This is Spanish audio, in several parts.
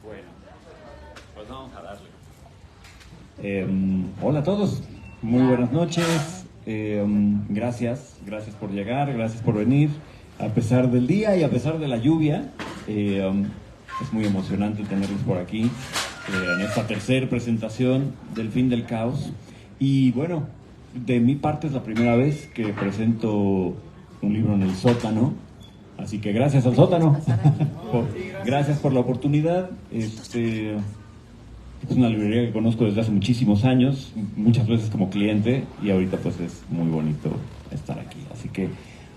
Bueno, pues vamos a darle. Hola a todos, muy buenas noches. Gracias por llegar, gracias por venir. A pesar del día y a pesar de la lluvia, es muy emocionante tenerlos por aquí en esta tercera presentación del Fin del Caos. Y bueno, de mi parte es la primera vez que presento un libro en el sótano, así que gracias al sótano. Gracias por la oportunidad. Es una librería que conozco desde hace muchísimos años, muchas veces como cliente, y ahorita pues es muy bonito estar aquí. Así que,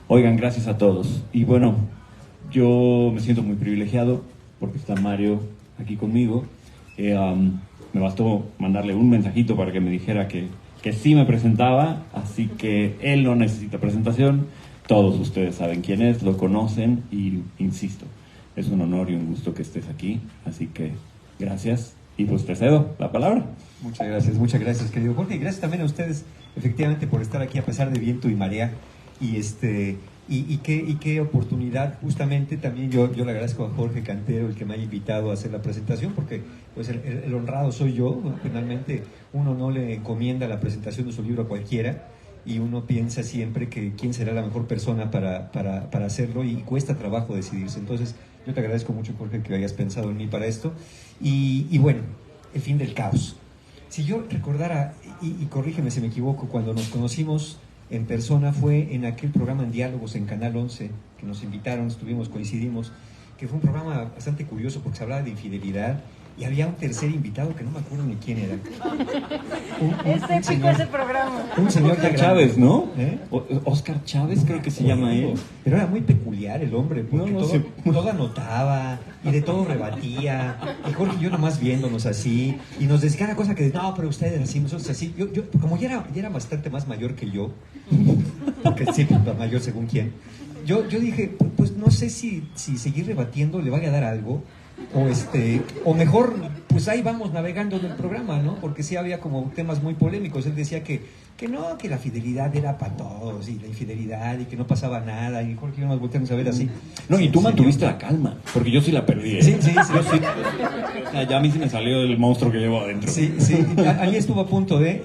oigan, gracias a todos. Y bueno, yo me siento muy privilegiado porque está Mario aquí conmigo. Me bastó mandarle un mensajito para que me dijera que sí me presentaba, así que él no necesita presentación. Todos ustedes saben quién es, lo conocen y, insisto, es un honor y un gusto que estés aquí. Así que, gracias. Y pues te cedo la palabra. Muchas gracias, querido Jorge. Y gracias también a ustedes, efectivamente, por estar aquí a pesar de viento y marea. Y qué oportunidad, justamente también yo le agradezco a Jorge Cantero el que me haya invitado a hacer la presentación, porque pues el honrado soy yo, ¿no? Finalmente uno no le encomienda la presentación de su libro a cualquiera, y uno piensa siempre que quién será la mejor persona para hacerlo, y cuesta trabajo decidirse. Entonces yo te agradezco mucho, Jorge, que hayas pensado en mí para esto. Y bueno, el fin del caos. Si yo recordara, y corrígeme si me equivoco, cuando nos conocimos en persona fue en aquel programa en Diálogos en Canal 11, que nos invitaron, coincidimos, que fue un programa bastante curioso porque se hablaba de infidelidad y había un tercer invitado que no me acuerdo ni quién era. Es épico ese programa. Un señor Oscar Chávez, ¿no? Oscar Chávez creo que se llama él. Pero era muy peculiar el hombre, porque todo anotaba y de todo rebatía. Y Jorge y yo nomás viéndonos así, y nos decía cada cosa que no, pero ustedes así, nosotros así. Yo como ya era bastante más mayor que yo, porque sí, mayor según quién, yo dije, pues no sé si seguir rebatiendo le vaya a dar algo, o mejor, pues ahí vamos navegando en el programa, ¿no? Porque sí había como temas muy polémicos. Él decía que no, que la fidelidad era para todos, y la infidelidad, y que no pasaba nada, y Jorge y yo nos volteamos a ver así. No, y tú mantuviste la calma, porque yo sí la perdí, ¿eh? Sí. Yo sí. O sea, ya a mí sí me salió el monstruo que llevo adentro. Sí, ahí estuvo a punto de,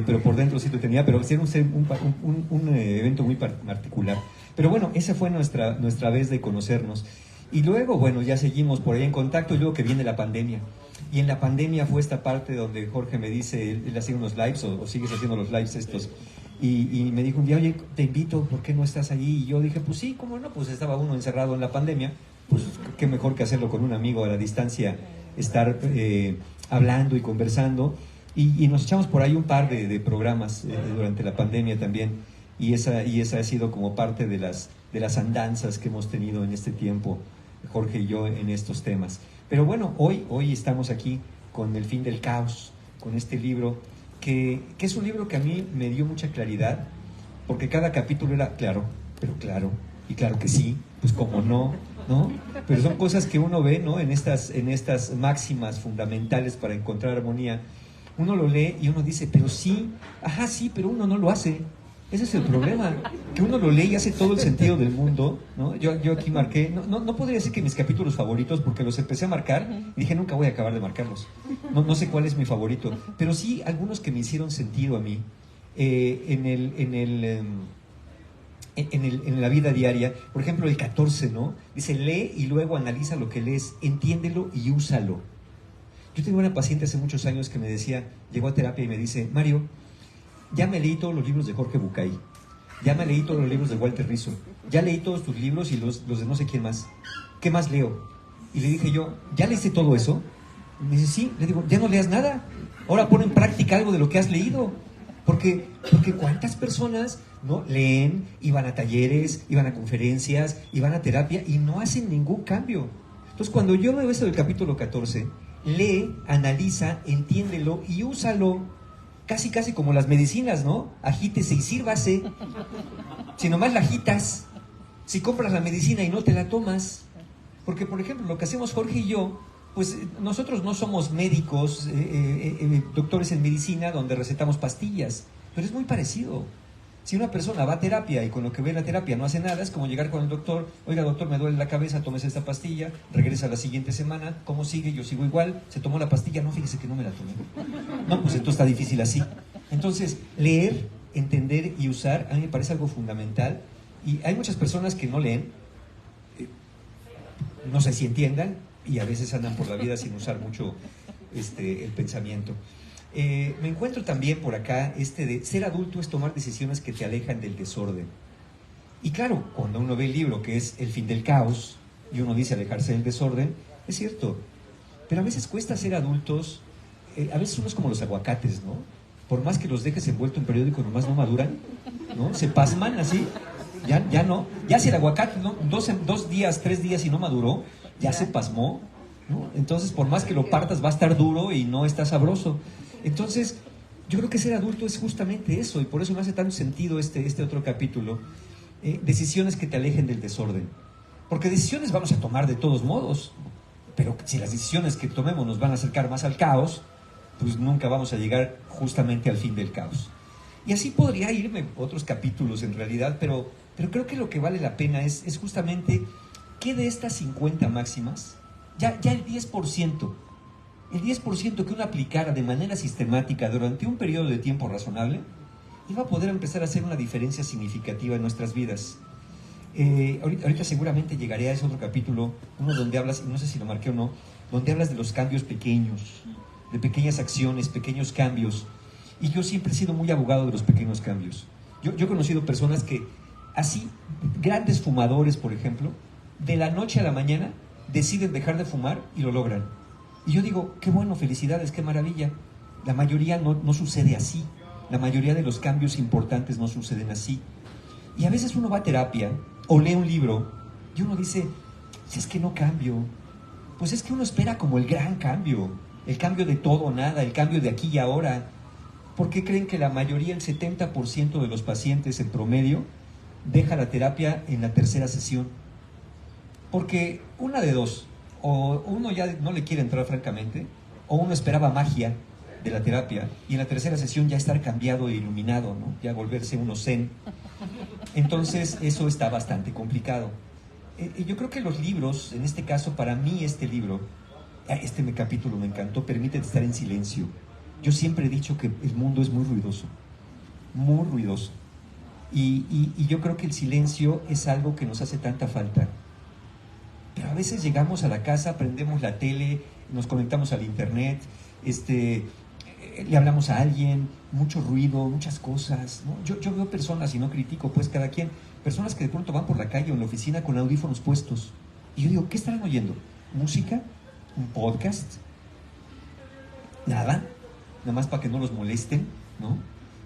pero por dentro sí lo tenía, pero sí era un evento muy particular. Pero bueno, esa fue nuestra vez de conocernos. Y luego, bueno, ya seguimos por ahí en contacto, y luego que viene la pandemia. Y en la pandemia fue esta parte donde Jorge me dice, él hacía unos lives, o sigues haciendo los lives estos, y me dijo un día, oye, te invito, ¿por qué no estás allí? Y yo dije, pues sí, ¿cómo no? Pues estaba uno encerrado en la pandemia, pues qué mejor que hacerlo con un amigo a la distancia, estar hablando y conversando. Y nos echamos por ahí un par de programas durante la pandemia también, y esa ha sido como parte de las andanzas que hemos tenido en este tiempo, Jorge y yo, en estos temas. Pero bueno, hoy estamos aquí con El Fin del Caos, con este libro, que es un libro que a mí me dio mucha claridad, porque cada capítulo era claro, y claro que sí, pues como no, pero son cosas que uno ve, ¿no? En estas máximas fundamentales para encontrar armonía. Uno lo lee y uno dice, pero sí, sí, pero uno no lo hace. Ese es el problema, que uno lo lee y hace todo el sentido del mundo, ¿no? Yo aquí marqué, no podría decir que mis capítulos favoritos, porque los empecé a marcar y dije, nunca voy a acabar de marcarlos. No sé cuál es mi favorito, pero sí algunos que me hicieron sentido a mí en la vida diaria. Por ejemplo, el 14, ¿no? Dice, lee y luego analiza lo que lees, entiéndelo y úsalo. Yo tengo una paciente hace muchos años que me decía, llegó a terapia y me dice, Mario, ya me leí todos los libros de Jorge Bucay, ya me leí todos los libros de Walter Rizzo, ya leí todos tus libros y los de no sé quién más. ¿Qué más leo? Y le dije yo, ¿ya leíste todo eso? Y me dice, sí. Le digo, ya no leas nada. Ahora pon en práctica algo de lo que has leído. Porque ¿cuántas personas no leen, y van a talleres, y van a conferencias, y van a terapia y no hacen ningún cambio? Entonces, cuando yo veo esto del capítulo 14, lee, analiza, entiéndelo y úsalo. Casi como las medicinas, ¿no? Agítese y sírvase. Si nomás la agitas, si compras la medicina y no te la tomas. Porque, por ejemplo, lo que hacemos Jorge y yo, pues nosotros no somos médicos, doctores en medicina, donde recetamos pastillas, pero es muy parecido. Si una persona va a terapia y con lo que ve en la terapia no hace nada, es como llegar con el doctor, oiga doctor, me duele la cabeza, tómese esta pastilla, regresa la siguiente semana, ¿cómo sigue? Yo sigo igual, se tomó la pastilla, no, fíjese que no me la tomé. No, pues entonces está difícil así. Entonces, leer, entender y usar, a mí me parece algo fundamental, y hay muchas personas que no leen, no sé si entiendan, y a veces andan por la vida sin usar mucho el pensamiento. Me encuentro también por acá de ser adulto es tomar decisiones que te alejan del desorden. Y claro, cuando uno ve el libro que es El fin del caos y uno dice alejarse del desorden, es cierto, pero a veces cuesta ser adultos. A veces uno es como los aguacates, ¿no? Por más que los dejes envuelto en periódico, nomás no maduran, ¿no? Se pasman así, ya no. Ya si el aguacate, ¿no? 2 días, 3 días y no maduró, ya se pasmó, ¿no? Entonces, por más que lo partas, va a estar duro y no está sabroso. Entonces, yo creo que ser adulto es justamente eso, y por eso me hace tanto sentido este otro capítulo. Decisiones que te alejen del desorden. Porque decisiones vamos a tomar de todos modos, pero si las decisiones que tomemos nos van a acercar más al caos, pues nunca vamos a llegar justamente al fin del caos. Y así podría irme otros capítulos en realidad, pero creo que lo que vale la pena es justamente que de estas 50 máximas, ya el 10%, que uno aplicara de manera sistemática durante un periodo de tiempo razonable, iba a poder empezar a hacer una diferencia significativa en nuestras vidas. Ahorita seguramente llegaré a ese otro capítulo, uno donde hablas, y no sé si lo marqué o no, donde hablas de los cambios pequeños, de pequeñas acciones, pequeños cambios. Y yo siempre he sido muy abogado de los pequeños cambios. Yo he conocido personas que, así, grandes fumadores, por ejemplo, de la noche a la mañana deciden dejar de fumar y lo logran. Y yo digo, qué bueno, felicidades, qué maravilla. La mayoría no sucede así. La mayoría de los cambios importantes no suceden así. Y a veces uno va a terapia o lee un libro y uno dice, si es que no cambio. Pues es que uno espera como el gran cambio, el cambio de todo o nada, el cambio de aquí y ahora. ¿Por qué creen que la mayoría, el 70% de los pacientes en promedio, deja la terapia en la tercera sesión? Porque una de dos, o uno ya no le quiere entrar francamente, o uno esperaba magia de la terapia y en la tercera sesión ya estar cambiado e iluminado, ¿no? Ya volverse uno zen. Entonces eso está bastante complicado. Yo creo que los libros, en este caso para mí este libro, capítulo me encantó, permite estar en silencio. Yo siempre he dicho que el mundo es muy ruidoso, muy ruidoso. Y yo creo que el silencio es algo que nos hace tanta falta. Pero a veces llegamos a la casa, prendemos la tele, nos conectamos al internet, le hablamos a alguien, mucho ruido, muchas cosas, ¿no? Yo veo personas, y no critico, pues cada quien, personas que de pronto van por la calle o en la oficina con audífonos puestos. Y yo digo, ¿qué estarán oyendo? ¿Música? ¿Un podcast? ¿Nada? Nada más para que no los molesten, ¿no?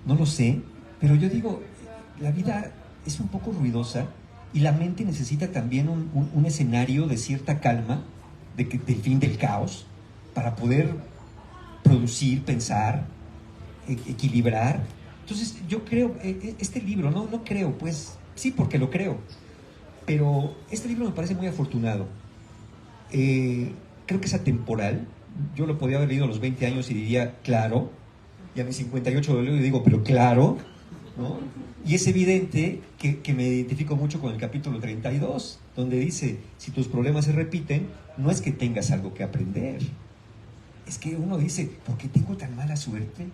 No lo sé, pero yo digo, la vida es un poco ruidosa y la mente necesita también un escenario de cierta calma, del fin del caos, para poder producir, pensar, equilibrar. Entonces yo creo, este libro, no creo, pues sí, porque lo creo, pero este libro me parece muy afortunado. Creo que es atemporal. Yo lo podía haber leído a los 20 años y diría, claro, y a mis 58 lo leo y digo, pero claro, ¿no? Y es evidente que me identifico mucho con el capítulo 32, donde dice, si tus problemas se repiten, no es que tengas algo que aprender. Es que uno dice, ¿por qué tengo tan mala suerte?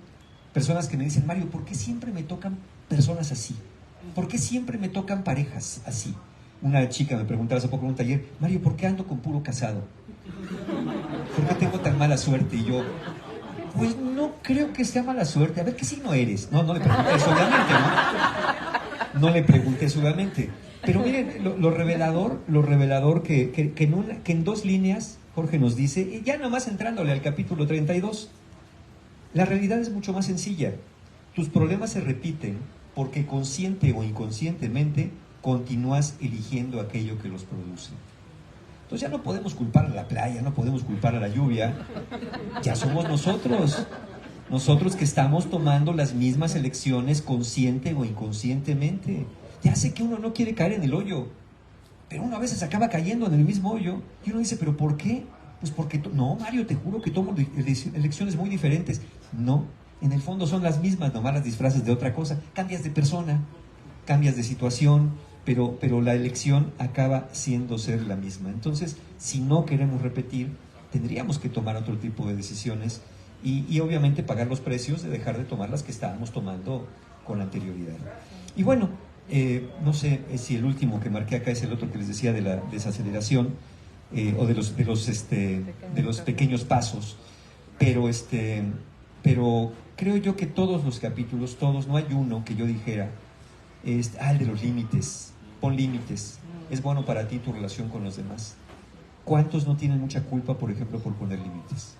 Personas que me dicen, Mario, ¿por qué siempre me tocan personas así? ¿Por qué siempre me tocan parejas así? Una chica me preguntaba hace poco en un taller, Mario, ¿por qué ando con puro casado? ¿Por qué tengo tan mala suerte? Y yo, pues no creo que sea mala suerte. A ver, ¿qué signo eres? No le pregunté eso, obviamente, ¿no? No le pregunté eso, obviamente. Pero miren, lo revelador que en 2 líneas Jorge nos dice, y ya nomás entrándole al capítulo 32, la realidad es mucho más sencilla. Tus problemas se repiten porque consciente o inconscientemente continúas eligiendo aquello que los produce. Entonces ya no podemos culpar a la playa, no podemos culpar a la lluvia, ya somos nosotros que estamos tomando las mismas elecciones consciente o inconscientemente. Ya sé que uno no quiere caer en el hoyo, pero uno a veces acaba cayendo en el mismo hoyo y uno dice, ¿pero por qué? Pues porque, no, Mario, te juro que tomo elecciones muy diferentes. No, en el fondo son las mismas, nomás las disfraces de otra cosa, cambias de persona. cambias de situación, pero la elección acaba siendo ser la misma. Entonces, si no queremos repetir, tendríamos que tomar otro tipo de decisiones y obviamente pagar los precios de dejar de tomar las que estábamos tomando con anterioridad. Y bueno, no sé si el último que marqué acá es el otro que les decía de la desaceleración o de los pequeños pasos, pero creo yo que todos los capítulos, todos, no hay uno que yo dijera, el de los límites, pon límites, es bueno para ti tu relación con los demás. ¿Cuántos no tienen mucha culpa, por ejemplo, por poner límites?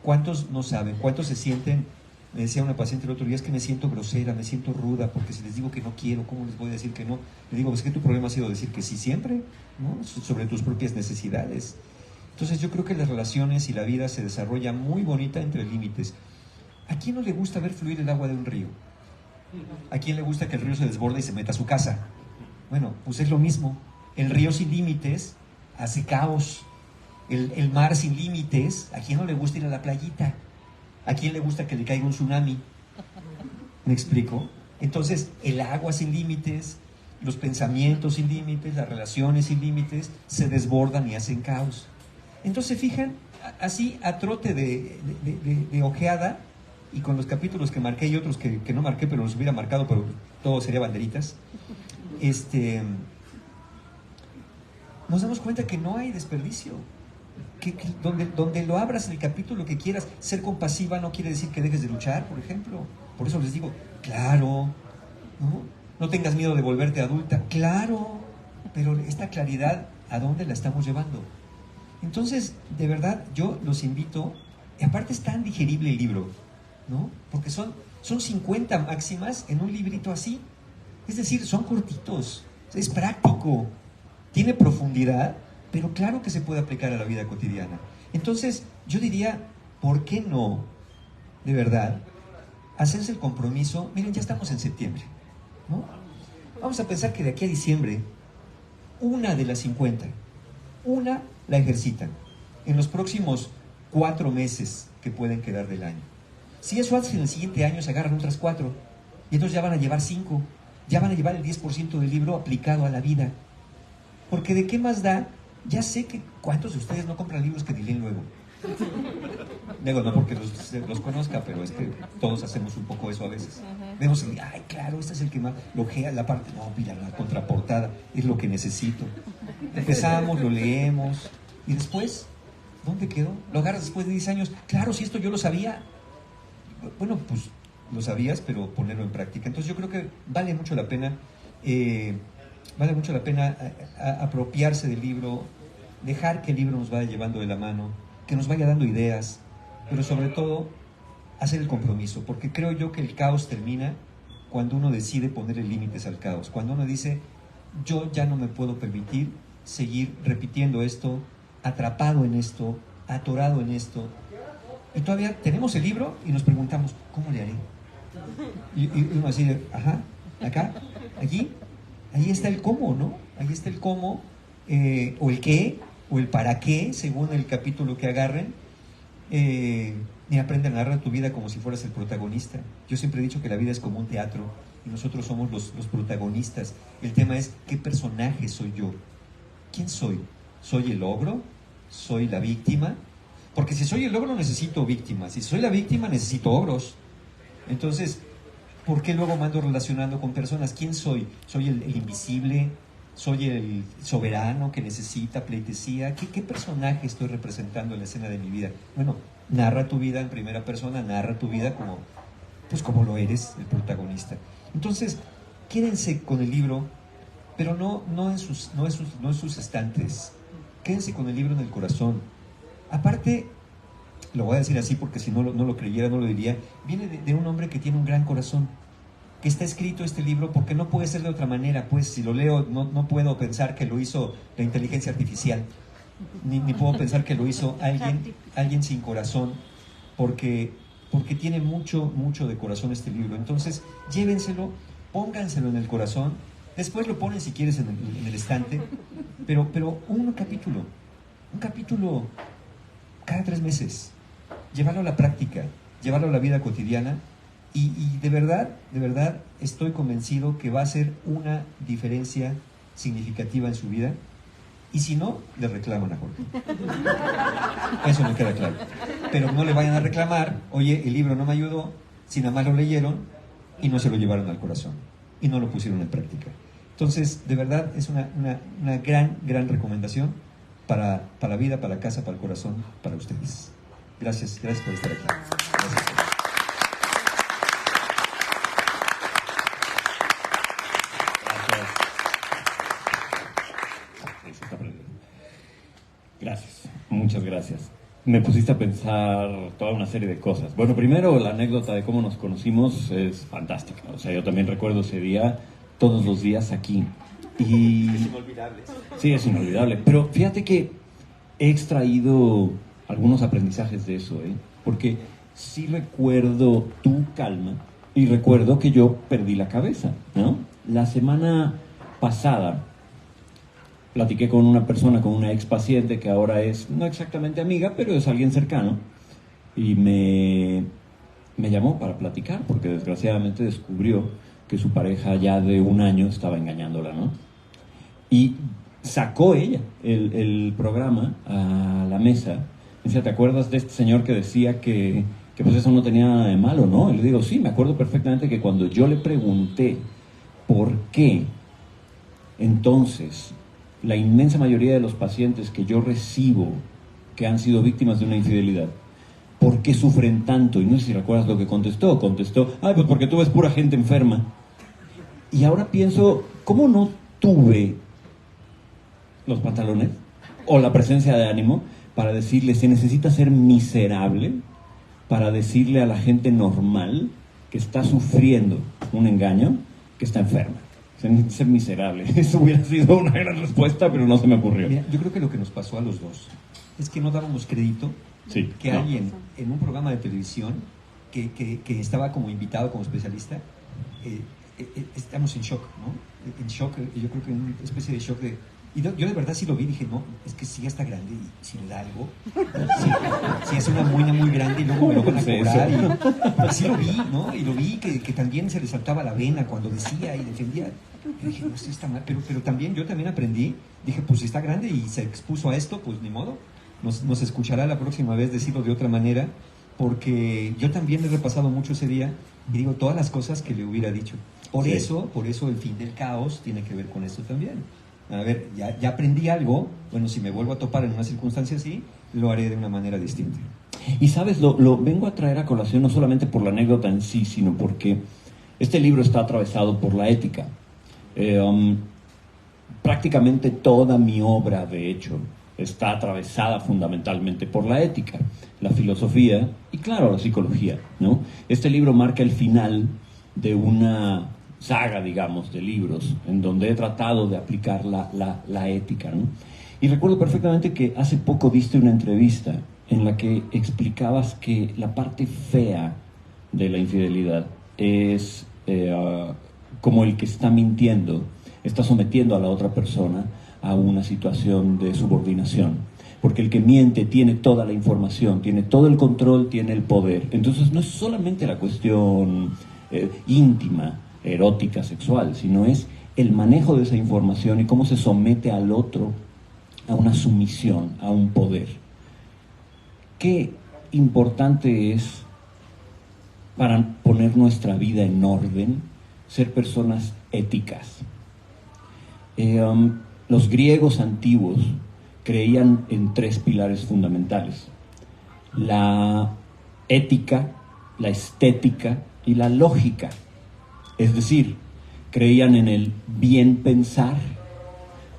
¿Cuántos no saben? ¿Cuántos se sienten? Me decía una paciente el otro día, es que me siento grosera, me siento ruda, porque si les digo que no quiero, ¿cómo les voy a decir que no? Le digo, pues que tu problema ha sido decir que sí siempre, ¿no? Sobre tus propias necesidades. Entonces yo creo que las relaciones y la vida se desarrolla muy bonita entre límites. ¿A quién no le gusta ver fluir el agua de un río? ¿A quién le gusta que el río se desborde y se meta a su casa? Bueno, pues es lo mismo. El río sin límites hace caos. El mar sin límites, ¿a quién no le gusta ir a la playita? ¿A quién le gusta que le caiga un tsunami? ¿Me explico? Entonces, el agua sin límites, los pensamientos sin límites, las relaciones sin límites, se desbordan y hacen caos. Entonces, fijan, así a trote de ojeada, y con los capítulos que marqué y otros que no marqué, pero los hubiera marcado, pero todo sería banderitas, nos damos cuenta que no hay desperdicio. Que donde lo abras el capítulo que quieras, ser compasiva no quiere decir que dejes de luchar, por ejemplo. Por eso les digo, claro, no tengas miedo de volverte adulta, claro, pero esta claridad, ¿a dónde la estamos llevando? Entonces, de verdad, yo los invito, y aparte es tan digerible el libro, ¿no? Porque son 50 máximas en un librito así, es decir, son cortitos, es práctico, tiene profundidad, pero claro que se puede aplicar a la vida cotidiana. Entonces, yo diría, ¿por qué no, de verdad, hacerse el compromiso? Miren, ya estamos en septiembre, ¿no? Vamos a pensar que de aquí a diciembre, una de las 50, una la ejercitan en los próximos 4 meses que pueden quedar del año. Si eso hace en el siguiente año, se agarran otras 4, y entonces ya van a llevar 5, ya van a llevar el 10% del libro aplicado a la vida. Porque ¿de qué más da? Ya sé que cuántos de ustedes no compran libros que dileen luego. Digo, no porque los conozca, pero es que todos hacemos un poco eso a veces. Vemos, ay, claro, este es el que más lojea la parte. No, mira, la contraportada es lo que necesito. Empezamos, lo leemos, y después, ¿dónde quedó? Lo agarras después de 10 años. Claro, si esto yo lo sabía. Bueno, pues lo sabías, pero ponerlo en práctica. Entonces yo creo que vale mucho la pena. Vale mucho la pena apropiarse del libro, dejar que el libro nos vaya llevando de la mano, que nos vaya dando ideas, pero sobre todo hacer el compromiso, porque creo yo que el caos termina cuando uno decide ponerle límites al caos, cuando uno dice, yo ya no me puedo permitir seguir repitiendo esto, atrapado en esto, atorado en esto, y todavía tenemos el libro y nos preguntamos, ¿cómo le haré? Y uno así de, ajá, acá, allí. Ahí está el cómo, ¿no? Ahí está el cómo, o el qué, o el para qué, según el capítulo que agarren. Y aprende a narrar tu vida como si fueras el protagonista. Yo siempre he dicho que la vida es como un teatro y nosotros somos los protagonistas. El tema es, ¿qué personaje soy yo? ¿Quién soy? ¿Soy el ogro? ¿Soy la víctima? Porque si soy el ogro necesito víctimas. Si soy la víctima necesito ogros. Entonces, ¿por qué luego me ando relacionando con personas? ¿Quién soy? ¿Soy el invisible? ¿Soy el soberano que necesita pleitesía? ¿Qué personaje estoy representando en la escena de mi vida? Bueno, narra tu vida en primera persona, narra tu vida como lo eres, el protagonista. Entonces, quédense con el libro, pero no en sus estantes. Quédense con el libro en el corazón. Aparte, lo voy a decir así porque si no lo creyera, no lo diría, viene de un hombre que tiene un gran corazón, que está escrito este libro porque no puede ser de otra manera, pues si lo leo no allí pensar que lo hizo la inteligencia artificial, ni puedo pensar que lo hizo alguien sin corazón, porque tiene mucho de corazón este libro. Entonces, llévenselo, pónganselo en el corazón, después lo ponen si quieres en el estante, pero un capítulo cada 3 meses. Llevarlo a la práctica, llevarlo a la vida cotidiana, Y de verdad estoy convencido que va a ser una diferencia significativa en su vida. Y si no, le reclaman a Jorge. Eso me queda claro. Pero no le vayan a reclamar, oye, el libro no me ayudó, si nada más lo leyeron y no se lo llevaron al corazón y no lo pusieron en práctica. Entonces, de verdad, es una gran recomendación para la vida, para la casa, para el corazón, para ustedes. Gracias por estar aquí. Gracias. Gracias, muchas gracias. Me pusiste a pensar toda una serie de cosas. Bueno, primero la anécdota de cómo nos conocimos es fantástica. O sea, yo también recuerdo ese día, todos los días aquí. Y es inolvidable. Sí, es inolvidable. Pero fíjate que he extraído algunos aprendizajes de eso, ¿eh? Porque sí recuerdo tu calma y recuerdo que yo perdí la cabeza, ¿no? La semana pasada platiqué con una persona, con una ex paciente que ahora es no exactamente amiga, pero es alguien cercano, y me llamó para platicar porque desgraciadamente descubrió que su pareja ya de 1 año estaba engañándola, ¿no? Y sacó ella el programa a la mesa. Me decía, ¿te acuerdas de este señor que decía que pues eso no tenía nada de malo, no? Y le digo, sí, me acuerdo perfectamente que cuando yo le pregunté por qué entonces la inmensa mayoría de los pacientes que yo recibo que han sido víctimas de una infidelidad, ¿por qué sufren tanto? Y no sé si recuerdas lo que contestó, ay, pues porque tú ves pura gente enferma. Y ahora pienso, ¿cómo no tuve los pantalones o la presencia de ánimo para decirle, se necesita ser miserable para decirle a la gente normal que está sufriendo un engaño que está enferma? Se necesita ser miserable. Eso hubiera sido una gran respuesta, pero no se me ocurrió. Mira, yo creo que lo que nos pasó a los dos es que no dábamos crédito que alguien en un programa de televisión que estaba como invitado, como especialista, estamos en shock, ¿no? En shock, yo creo que en una especie de shock de... Y yo de verdad sí lo vi, dije, no, es que sí ya está grande y si le da algo, sí es una muina muy grande y luego me lo van a cobrar. Y sí lo vi, ¿no? Y lo vi que también se le saltaba la vena cuando decía y defendía. Y dije, no, sí está mal, pero también, yo también aprendí, dije, pues si está grande y se expuso a esto, pues ni modo, nos escuchará la próxima vez decirlo de otra manera, porque yo también he repasado mucho ese día y digo todas las cosas que le hubiera dicho. Por eso el fin del caos tiene que ver con esto también. A ver, ya aprendí algo, bueno, si me vuelvo a topar en una circunstancia así, lo haré de una manera distinta. Y sabes, lo vengo a traer a colación no solamente por la anécdota en sí, sino porque este libro está atravesado por la ética. Prácticamente toda mi obra, de hecho, está atravesada fundamentalmente por la ética, la filosofía y, claro, la psicología, ¿no? Este libro marca el final de una saga, digamos, de libros en donde he tratado de aplicar la ética, ¿no? Y recuerdo perfectamente que hace poco diste una entrevista en la que explicabas que la parte fea de la infidelidad es como el que está mintiendo, está sometiendo a la otra persona a una situación de subordinación, porque el que miente tiene toda la información, tiene todo el control, tiene el poder. Entonces no es solamente la cuestión íntima, erótica, sexual, sino es el manejo de esa información y cómo se somete al otro a una sumisión, a un poder. Qué importante es para poner nuestra vida en orden ser personas éticas. Los griegos antiguos creían en 3 pilares fundamentales: la ética, la estética y la lógica. Es decir, creían en el bien pensar,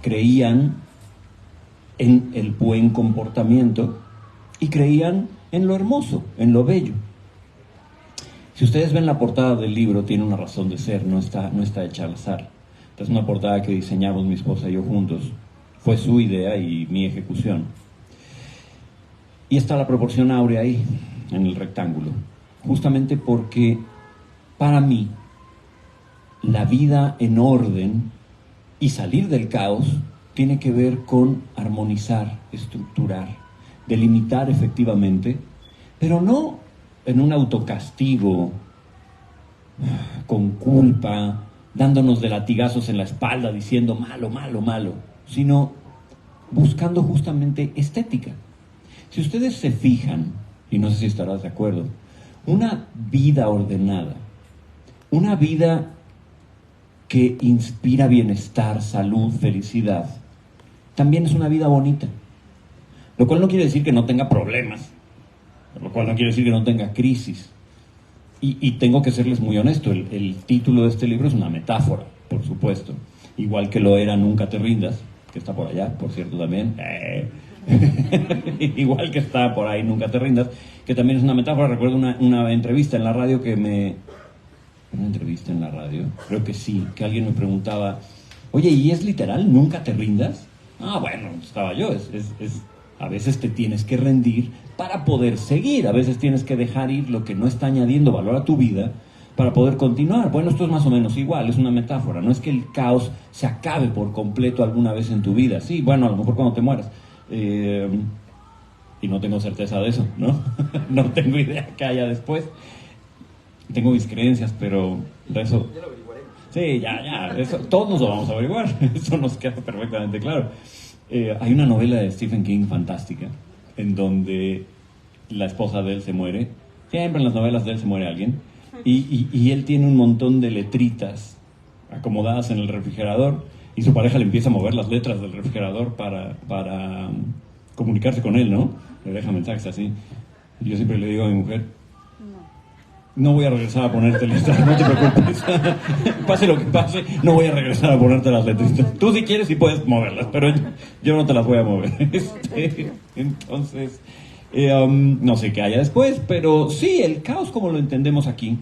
creían en el buen comportamiento y creían en lo hermoso, en lo bello. Si ustedes ven la portada del libro, tiene una razón de ser, no está hecha al azar. Esta es una portada que diseñamos mi esposa y yo juntos. Fue su idea y mi ejecución. Y está la proporción áurea ahí, en el rectángulo. Justamente porque, para mí, la vida en orden y salir del caos tiene que ver con armonizar, estructurar, delimitar efectivamente, pero no en un autocastigo con culpa, dándonos de latigazos en la espalda, diciendo malo, malo, malo, sino buscando justamente estética. Si ustedes se fijan, y no sé si estarás de acuerdo, una vida ordenada, una vida que inspira bienestar, salud, felicidad, también es una vida bonita. Lo cual no quiere decir que no tenga problemas, lo cual no quiere decir que no tenga crisis. Y tengo que serles muy honesto, el título de este libro es una metáfora, por supuesto. Igual que lo era Nunca te rindas, que está por allá, por cierto, también. Igual que está por ahí Nunca te rindas, que también es una metáfora. Recuerdo una entrevista en la radio ¿Una entrevista en la radio? Creo que sí, que alguien me preguntaba, oye, ¿y es literal? ¿Nunca te rindas? Ah, bueno, estaba yo, a veces te tienes que rendir para poder seguir, a veces tienes que dejar ir lo que no está añadiendo valor a tu vida para poder continuar. Bueno, esto es más o menos igual, es una metáfora, no es que el caos se acabe por completo alguna vez en tu vida, sí, bueno, a lo mejor cuando te mueras, y no tengo certeza de eso, ¿no? No tengo idea que haya después, tengo mis creencias, pero de eso... Ya lo averiguaremos. Sí, ya, eso, todos nos lo vamos a averiguar, eso nos queda perfectamente claro. Hay una novela de Stephen King fantástica, en donde la esposa de él se muere. Siempre en las novelas de él se muere alguien. Y él tiene un montón de letritas acomodadas en el refrigerador, y su pareja le empieza a mover las letras del refrigerador para comunicarse con él, ¿no? Le deja mensajes así. Y yo siempre le digo a mi mujer, no voy a regresar a ponerte letras, no te preocupes. Pase lo que pase, no voy a regresar a ponerte las letritas. Tú si quieres sí puedes moverlas, pero yo no te las voy a mover. Entonces, no sé qué haya después, pero sí, el caos como lo entendemos aquí,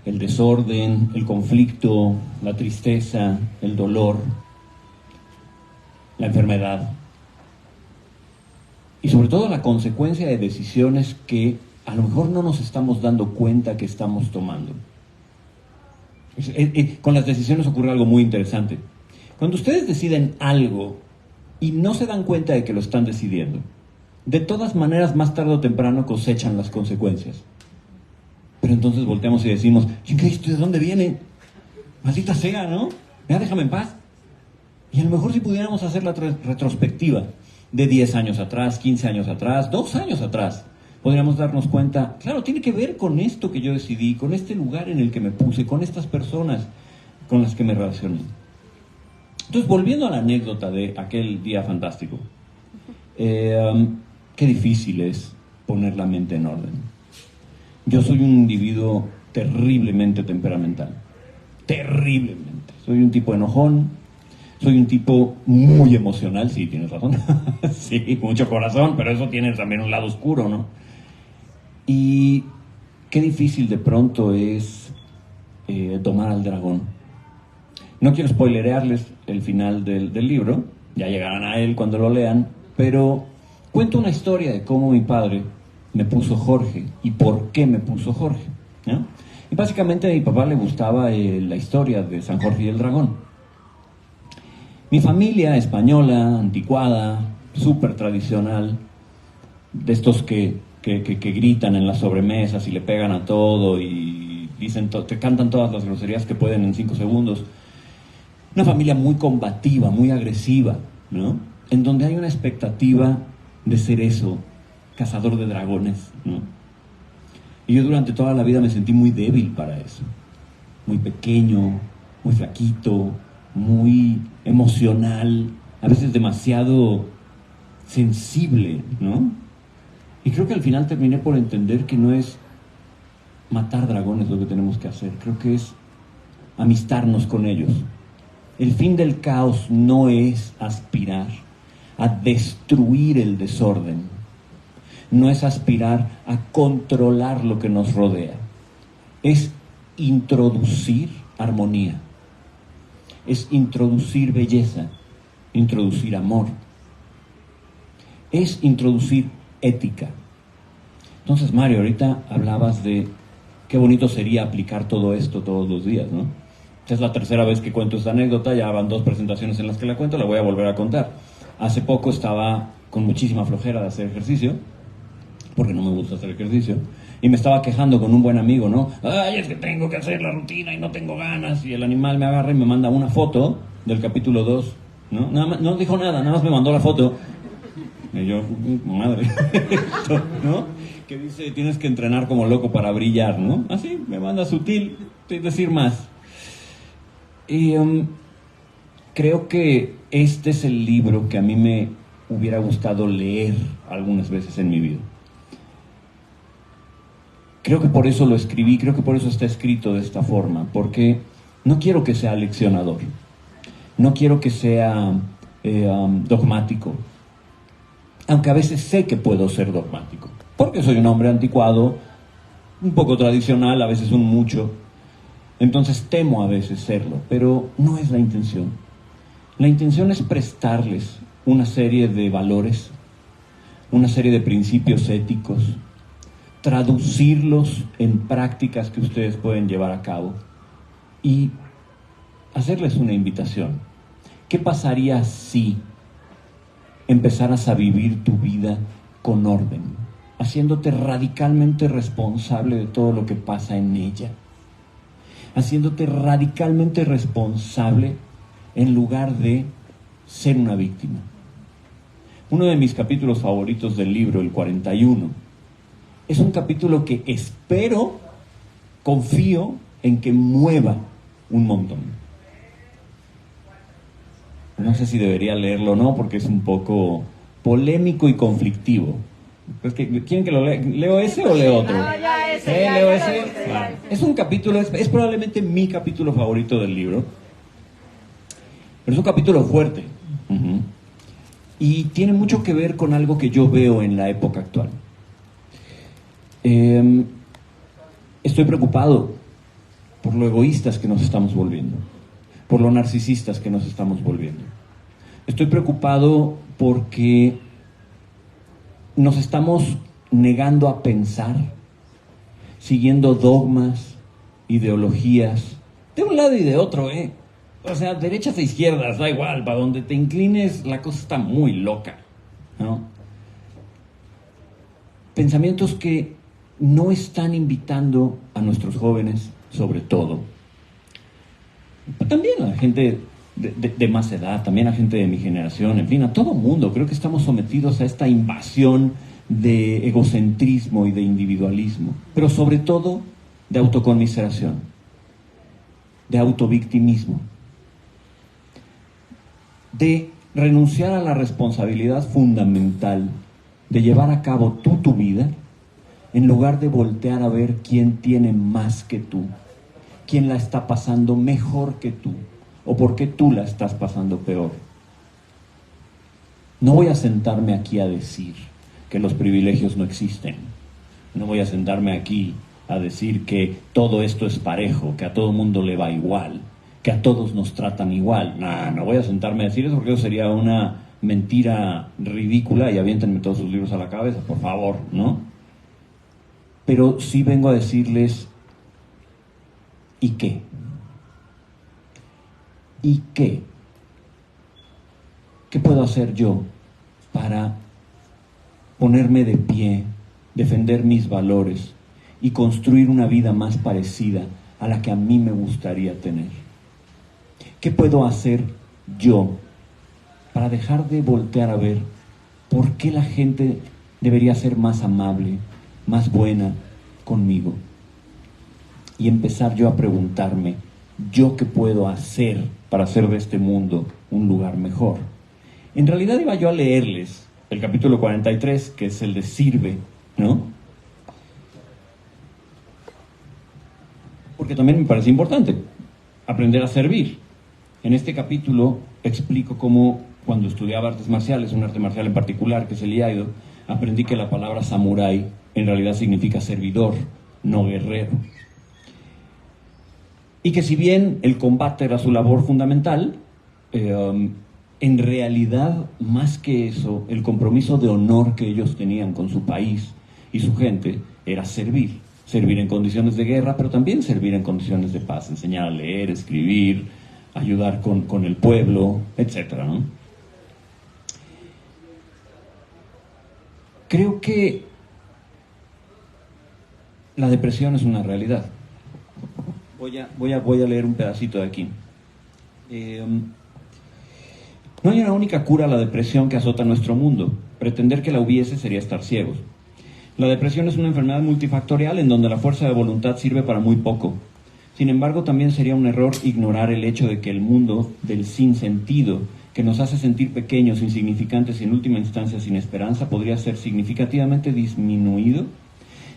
el desorden, el conflicto, la tristeza, el dolor, la enfermedad, y sobre todo la consecuencia de decisiones que a lo mejor no nos estamos dando cuenta que estamos tomando. Con las decisiones ocurre algo muy interesante. Cuando ustedes deciden algo y no se dan cuenta de que lo están decidiendo, de todas maneras, más tarde o temprano cosechan las consecuencias. Pero entonces volteamos y decimos, ¿esto de dónde viene? Maldita sea, ¿no? Ya déjame en paz. Y a lo mejor si pudiéramos hacer la retrospectiva de 10 años atrás, 15 años atrás, 2 años atrás, podríamos darnos cuenta, claro, tiene que ver con esto que yo decidí, con este lugar en el que me puse, con estas personas con las que me relacioné. Entonces, volviendo a la anécdota de aquel día fantástico, qué difícil es poner la mente en orden. Yo soy un individuo terriblemente temperamental, terriblemente. Soy un tipo enojón, soy un tipo muy emocional, sí, tienes razón, sí, mucho corazón, pero eso tiene también un lado oscuro, ¿no? Y qué difícil de pronto es domar al dragón. No quiero spoilerearles el final del libro, ya llegarán a él cuando lo lean, pero cuento una historia de cómo mi padre me puso Jorge y por qué me puso Jorge, ¿no? Y básicamente a mi papá le gustaba la historia de San Jorge y el dragón. Mi familia española, anticuada, súper tradicional, de estos que gritan en las sobremesas y le pegan a todo y dicen te cantan todas las groserías que pueden en 5 segundos. Una familia muy combativa, muy agresiva, ¿no? En donde hay una expectativa de ser eso, cazador de dragones, ¿no? Y yo durante toda la vida me sentí muy débil para eso. Muy pequeño, muy flaquito, muy emocional, a veces demasiado sensible, ¿no? Y creo que al final terminé por entender que no es matar dragones lo que tenemos que hacer, creo que es amistarnos con ellos. El fin del caos no es aspirar a destruir el desorden, no es aspirar a controlar lo que nos rodea, es introducir armonía, es introducir belleza, introducir amor, es introducir ética. Entonces, Mario, ahorita hablabas de qué bonito sería aplicar todo esto todos los días, ¿no? Esta es la tercera vez que cuento esta anécdota, ya van 2 presentaciones en las que la cuento, la voy a volver a contar. Hace poco estaba con muchísima flojera de hacer ejercicio, porque no me gusta hacer ejercicio, y me estaba quejando con un buen amigo, ¿no? Ay, es que tengo que hacer la rutina y no tengo ganas. Y el animal me agarra y me manda una foto del capítulo 2, ¿no? Nada más, no dijo nada, nada más me mandó la foto. Y yo, madre, ¿no? Que dice, tienes que entrenar como loco para brillar, ¿no? Así, me manda sutil, sin decir más. Y creo que este es el libro que a mí me hubiera gustado leer algunas veces en mi vida. Creo que por eso lo escribí, creo que por eso está escrito de esta forma, porque no quiero que sea leccionador, no quiero que sea dogmático, aunque a veces sé que puedo ser dogmático, porque soy un hombre anticuado, un poco tradicional, a veces un mucho, entonces temo a veces serlo, pero no es la intención. La intención es prestarles una serie de valores, una serie de principios éticos, traducirlos en prácticas que ustedes pueden llevar a cabo y hacerles una invitación. ¿Qué pasaría si empezaras a vivir tu vida con orden, haciéndote radicalmente responsable de todo lo que pasa en ella, haciéndote radicalmente responsable en lugar de ser una víctima? Uno de mis capítulos favoritos del libro, el 41, es un capítulo que espero, confío en que mueva un montón. No sé si debería leerlo o no, porque es un poco polémico y conflictivo. ¿Quieren que lo lea? ¿Leo ese o leo otro? No, ya ese. ¿Leo ese? Vale. Es un capítulo, es probablemente mi capítulo favorito del libro. Pero es un capítulo fuerte. Uh-huh. Y tiene mucho que ver con algo que yo veo en la época actual. Estoy preocupado por lo egoístas que nos estamos volviendo, por lo narcisistas que nos estamos volviendo. Estoy preocupado porque nos estamos negando a pensar, siguiendo dogmas, ideologías, de un lado y de otro, O sea, derechas e izquierdas, da igual, para donde te inclines la cosa está muy loca, ¿no? Pensamientos que no están invitando a nuestros jóvenes, sobre todo, pero también a la gente de más edad, también a gente de mi generación, en fin, a todo mundo. Creo que estamos sometidos a esta invasión de egocentrismo y de individualismo, pero sobre todo de autoconmiseración, de autovictimismo, de renunciar a la responsabilidad fundamental de llevar a cabo tú tu vida, en lugar de voltear a ver quién tiene más que tú, quién la está pasando mejor que tú, o por qué tú la estás pasando peor. No voy a sentarme aquí a decir que los privilegios no existen. No voy a sentarme aquí a decir que todo esto es parejo, que a todo mundo le va igual, que a todos nos tratan igual. No voy a sentarme a decir eso, porque eso sería una mentira ridícula, y aviéntenme todos sus libros a la cabeza, por favor, ¿no? Pero sí vengo a decirles, ¿y qué? ¿Y qué? ¿Qué puedo hacer yo para ponerme de pie, defender mis valores y construir una vida más parecida a la que a mí me gustaría tener? ¿Qué puedo hacer yo para dejar de voltear a ver por qué la gente debería ser más amable, más buena conmigo? Y empezar yo a preguntarme, ¿yo qué puedo hacer para hacer de este mundo un lugar mejor? En realidad iba yo a leerles el capítulo 43, que es el de Sirve, ¿no? Porque también me parece importante aprender a servir. En este capítulo explico cómo, cuando estudiaba artes marciales, un arte marcial en particular, que es el Iaido, aprendí que la palabra samurái en realidad significa servidor, no guerrero. Y que si bien el combate era su labor fundamental, en realidad, más que eso, el compromiso de honor que ellos tenían con su país y su gente era servir. Servir en condiciones de guerra, pero también servir en condiciones de paz, enseñar a leer, escribir, ayudar con el pueblo, etcétera, ¿no? Creo que la depresión es una realidad. Voy a leer un pedacito de aquí. No hay una única cura a la depresión que azota nuestro mundo. Pretender que la hubiese sería estar ciegos. La depresión es una enfermedad multifactorial en donde la fuerza de voluntad sirve para muy poco. Sin embargo, también sería un error ignorar el hecho de que el mundo del sinsentido, que nos hace sentir pequeños, insignificantes y en última instancia sin esperanza, podría ser significativamente disminuido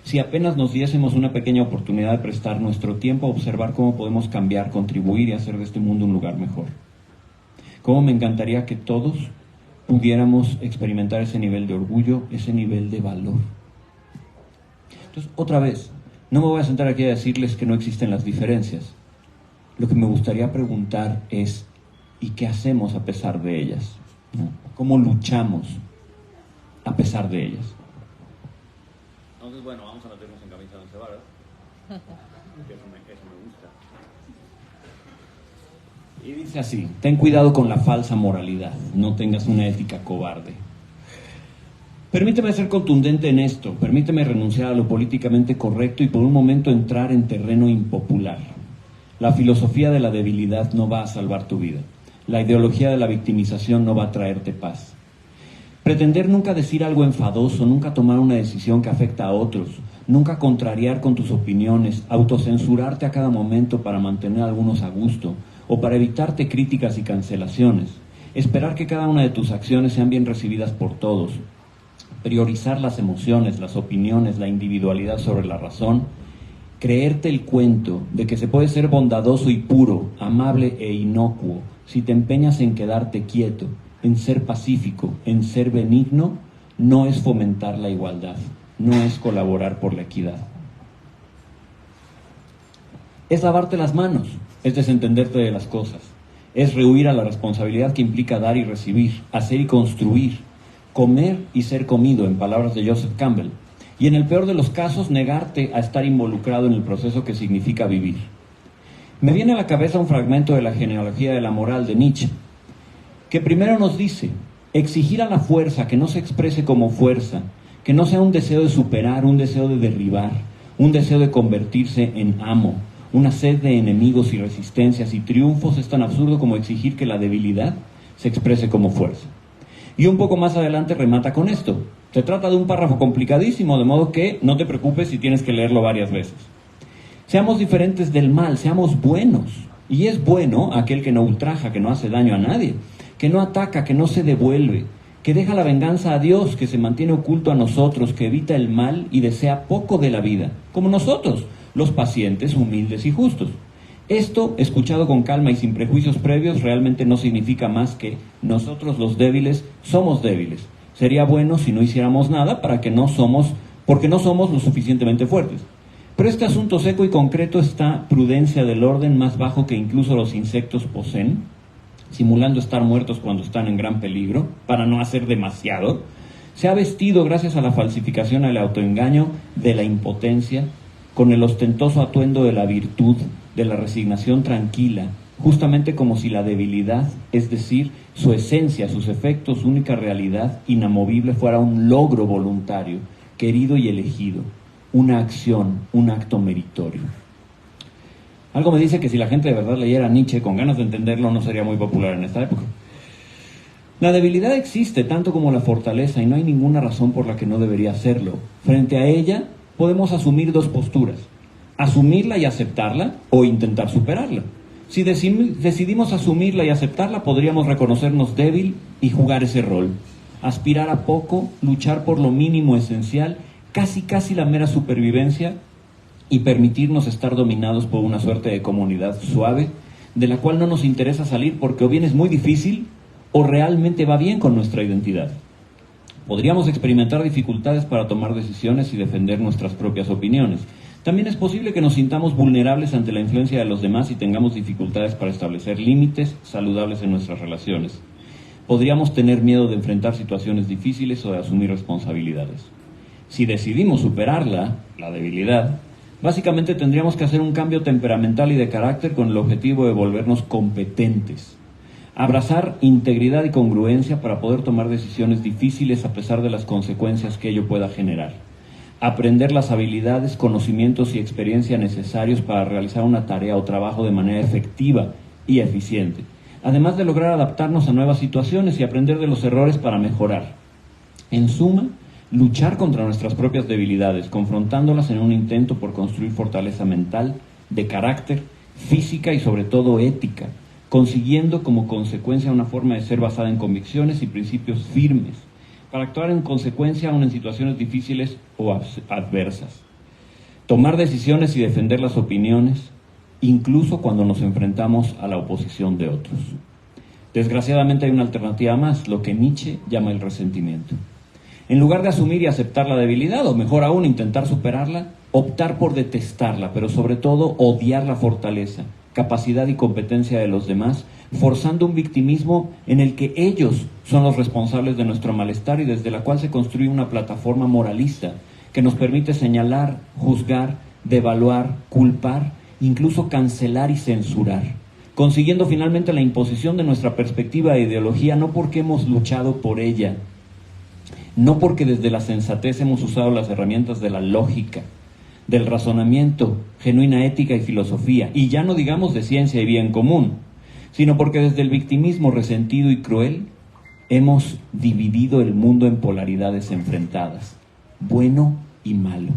si apenas nos diésemos una pequeña oportunidad de prestar nuestro tiempo a observar cómo podemos cambiar, contribuir y hacer de este mundo un lugar mejor. Cómo me encantaría que todos pudiéramos experimentar ese nivel de orgullo, ese nivel de valor. Entonces, otra vez, no me voy a sentar aquí a decirles que no existen las diferencias. Lo que me gustaría preguntar es, ¿y qué hacemos a pesar de ellas? ¿No? ¿Cómo luchamos a pesar de ellas? Entonces, bueno, vamos a meternos en camisa de once varas. Eso me gusta. Y dice así: ten cuidado con la falsa moralidad, no tengas una ética cobarde. Permíteme ser contundente en esto, permíteme renunciar a lo políticamente correcto y por un momento entrar en terreno impopular. La filosofía de la debilidad no va a salvar tu vida. La ideología de la victimización no va a traerte paz. Pretender nunca decir algo enfadoso, nunca tomar una decisión que afecta a otros, nunca contrariar con tus opiniones, autocensurarte a cada momento para mantener a algunos a gusto o para evitarte críticas y cancelaciones, esperar que cada una de tus acciones sean bien recibidas por todos, priorizar las emociones, las opiniones, la individualidad sobre la razón, creerte el cuento de que se puede ser bondadoso y puro, amable e inocuo si te empeñas en quedarte quieto, en ser pacífico, en ser benigno, no es fomentar la igualdad, no es colaborar por la equidad. Es lavarte las manos, es desentenderte de las cosas, es rehuir a la responsabilidad que implica dar y recibir, hacer y construir, comer y ser comido, en palabras de Joseph Campbell, y en el peor de los casos, negarte a estar involucrado en el proceso que significa vivir. Me viene a la cabeza un fragmento de la genealogía de la moral de Nietzsche, que primero nos dice: exigir a la fuerza que no se exprese como fuerza, que no sea un deseo de superar, un deseo de derribar, un deseo de convertirse en amo, una sed de enemigos y resistencias y triunfos, es tan absurdo como exigir que la debilidad se exprese como fuerza. Y un poco más adelante remata con esto. Se trata de un párrafo complicadísimo, de modo que no te preocupes si tienes que leerlo varias veces. Seamos diferentes del mal, seamos buenos. Y es bueno aquel que no ultraja, que no hace daño a nadie, que no ataca, que no se devuelve, que deja la venganza a Dios, que se mantiene oculto a nosotros, que evita el mal y desea poco de la vida, como nosotros, los pacientes, humildes y justos. Esto, escuchado con calma y sin prejuicios previos, realmente no significa más que nosotros los débiles somos débiles. Sería bueno si no hiciéramos nada porque no somos lo suficientemente fuertes. Pero este asunto seco y concreto, esta prudencia del orden más bajo que incluso los insectos poseen, simulando estar muertos cuando están en gran peligro, para no hacer demasiado, se ha vestido, gracias a la falsificación, al autoengaño de la impotencia, con el ostentoso atuendo de la virtud, de la resignación tranquila, justamente como si la debilidad, es decir, su esencia, sus efectos, su única realidad inamovible, fuera un logro voluntario, querido y elegido, una acción, un acto meritorio. Algo me dice que si la gente de verdad leyera a Nietzsche con ganas de entenderlo, no sería muy popular en esta época. La debilidad existe tanto como la fortaleza y no hay ninguna razón por la que no debería serlo. Frente a ella podemos asumir dos posturas: asumirla y aceptarla o intentar superarla. Si decidimos asumirla y aceptarla, podríamos reconocernos débil y jugar ese rol. Aspirar a poco, luchar por lo mínimo esencial, casi la mera supervivencia, y permitirnos estar dominados por una suerte de comunidad suave, de la cual no nos interesa salir porque o bien es muy difícil o realmente va bien con nuestra identidad. Podríamos experimentar dificultades para tomar decisiones y defender nuestras propias opiniones. También es posible que nos sintamos vulnerables ante la influencia de los demás y tengamos dificultades para establecer límites saludables en nuestras relaciones. Podríamos tener miedo de enfrentar situaciones difíciles o de asumir responsabilidades. Si decidimos superarla, la debilidad, básicamente tendríamos que hacer un cambio temperamental y de carácter con el objetivo de volvernos competentes. Abrazar integridad y congruencia para poder tomar decisiones difíciles a pesar de las consecuencias que ello pueda generar. aprender las habilidades, conocimientos y experiencia necesarios para realizar una tarea o trabajo de manera efectiva y eficiente, además de lograr adaptarnos a nuevas situaciones y aprender de los errores para mejorar. En suma, luchar contra nuestras propias debilidades, confrontándolas en un intento por construir fortaleza mental, de carácter, física y sobre todo ética, consiguiendo como consecuencia una forma de ser basada en convicciones y principios firmes, para actuar en consecuencia aún en situaciones difíciles o adversas. Tomar decisiones y defender las opiniones, incluso cuando nos enfrentamos a la oposición de otros. Desgraciadamente hay una alternativa más, lo que Nietzsche llama el resentimiento. En lugar de asumir y aceptar la debilidad, o mejor aún, intentar superarla, optar por detestarla, pero sobre todo odiar la fortaleza, capacidad y competencia de los demás, forzando un victimismo en el que ellos son los responsables de nuestro malestar y desde la cual se construye una plataforma moralista que nos permite señalar, juzgar, devaluar, culpar, incluso cancelar y censurar, consiguiendo finalmente la imposición de nuestra perspectiva de ideología, no porque hemos luchado por ella, no porque desde la sensatez hemos usado las herramientas de la lógica, del razonamiento, genuina ética y filosofía, y ya no digamos de ciencia y bien común, sino porque desde el victimismo resentido y cruel hemos dividido el mundo en polaridades enfrentadas, bueno y malo,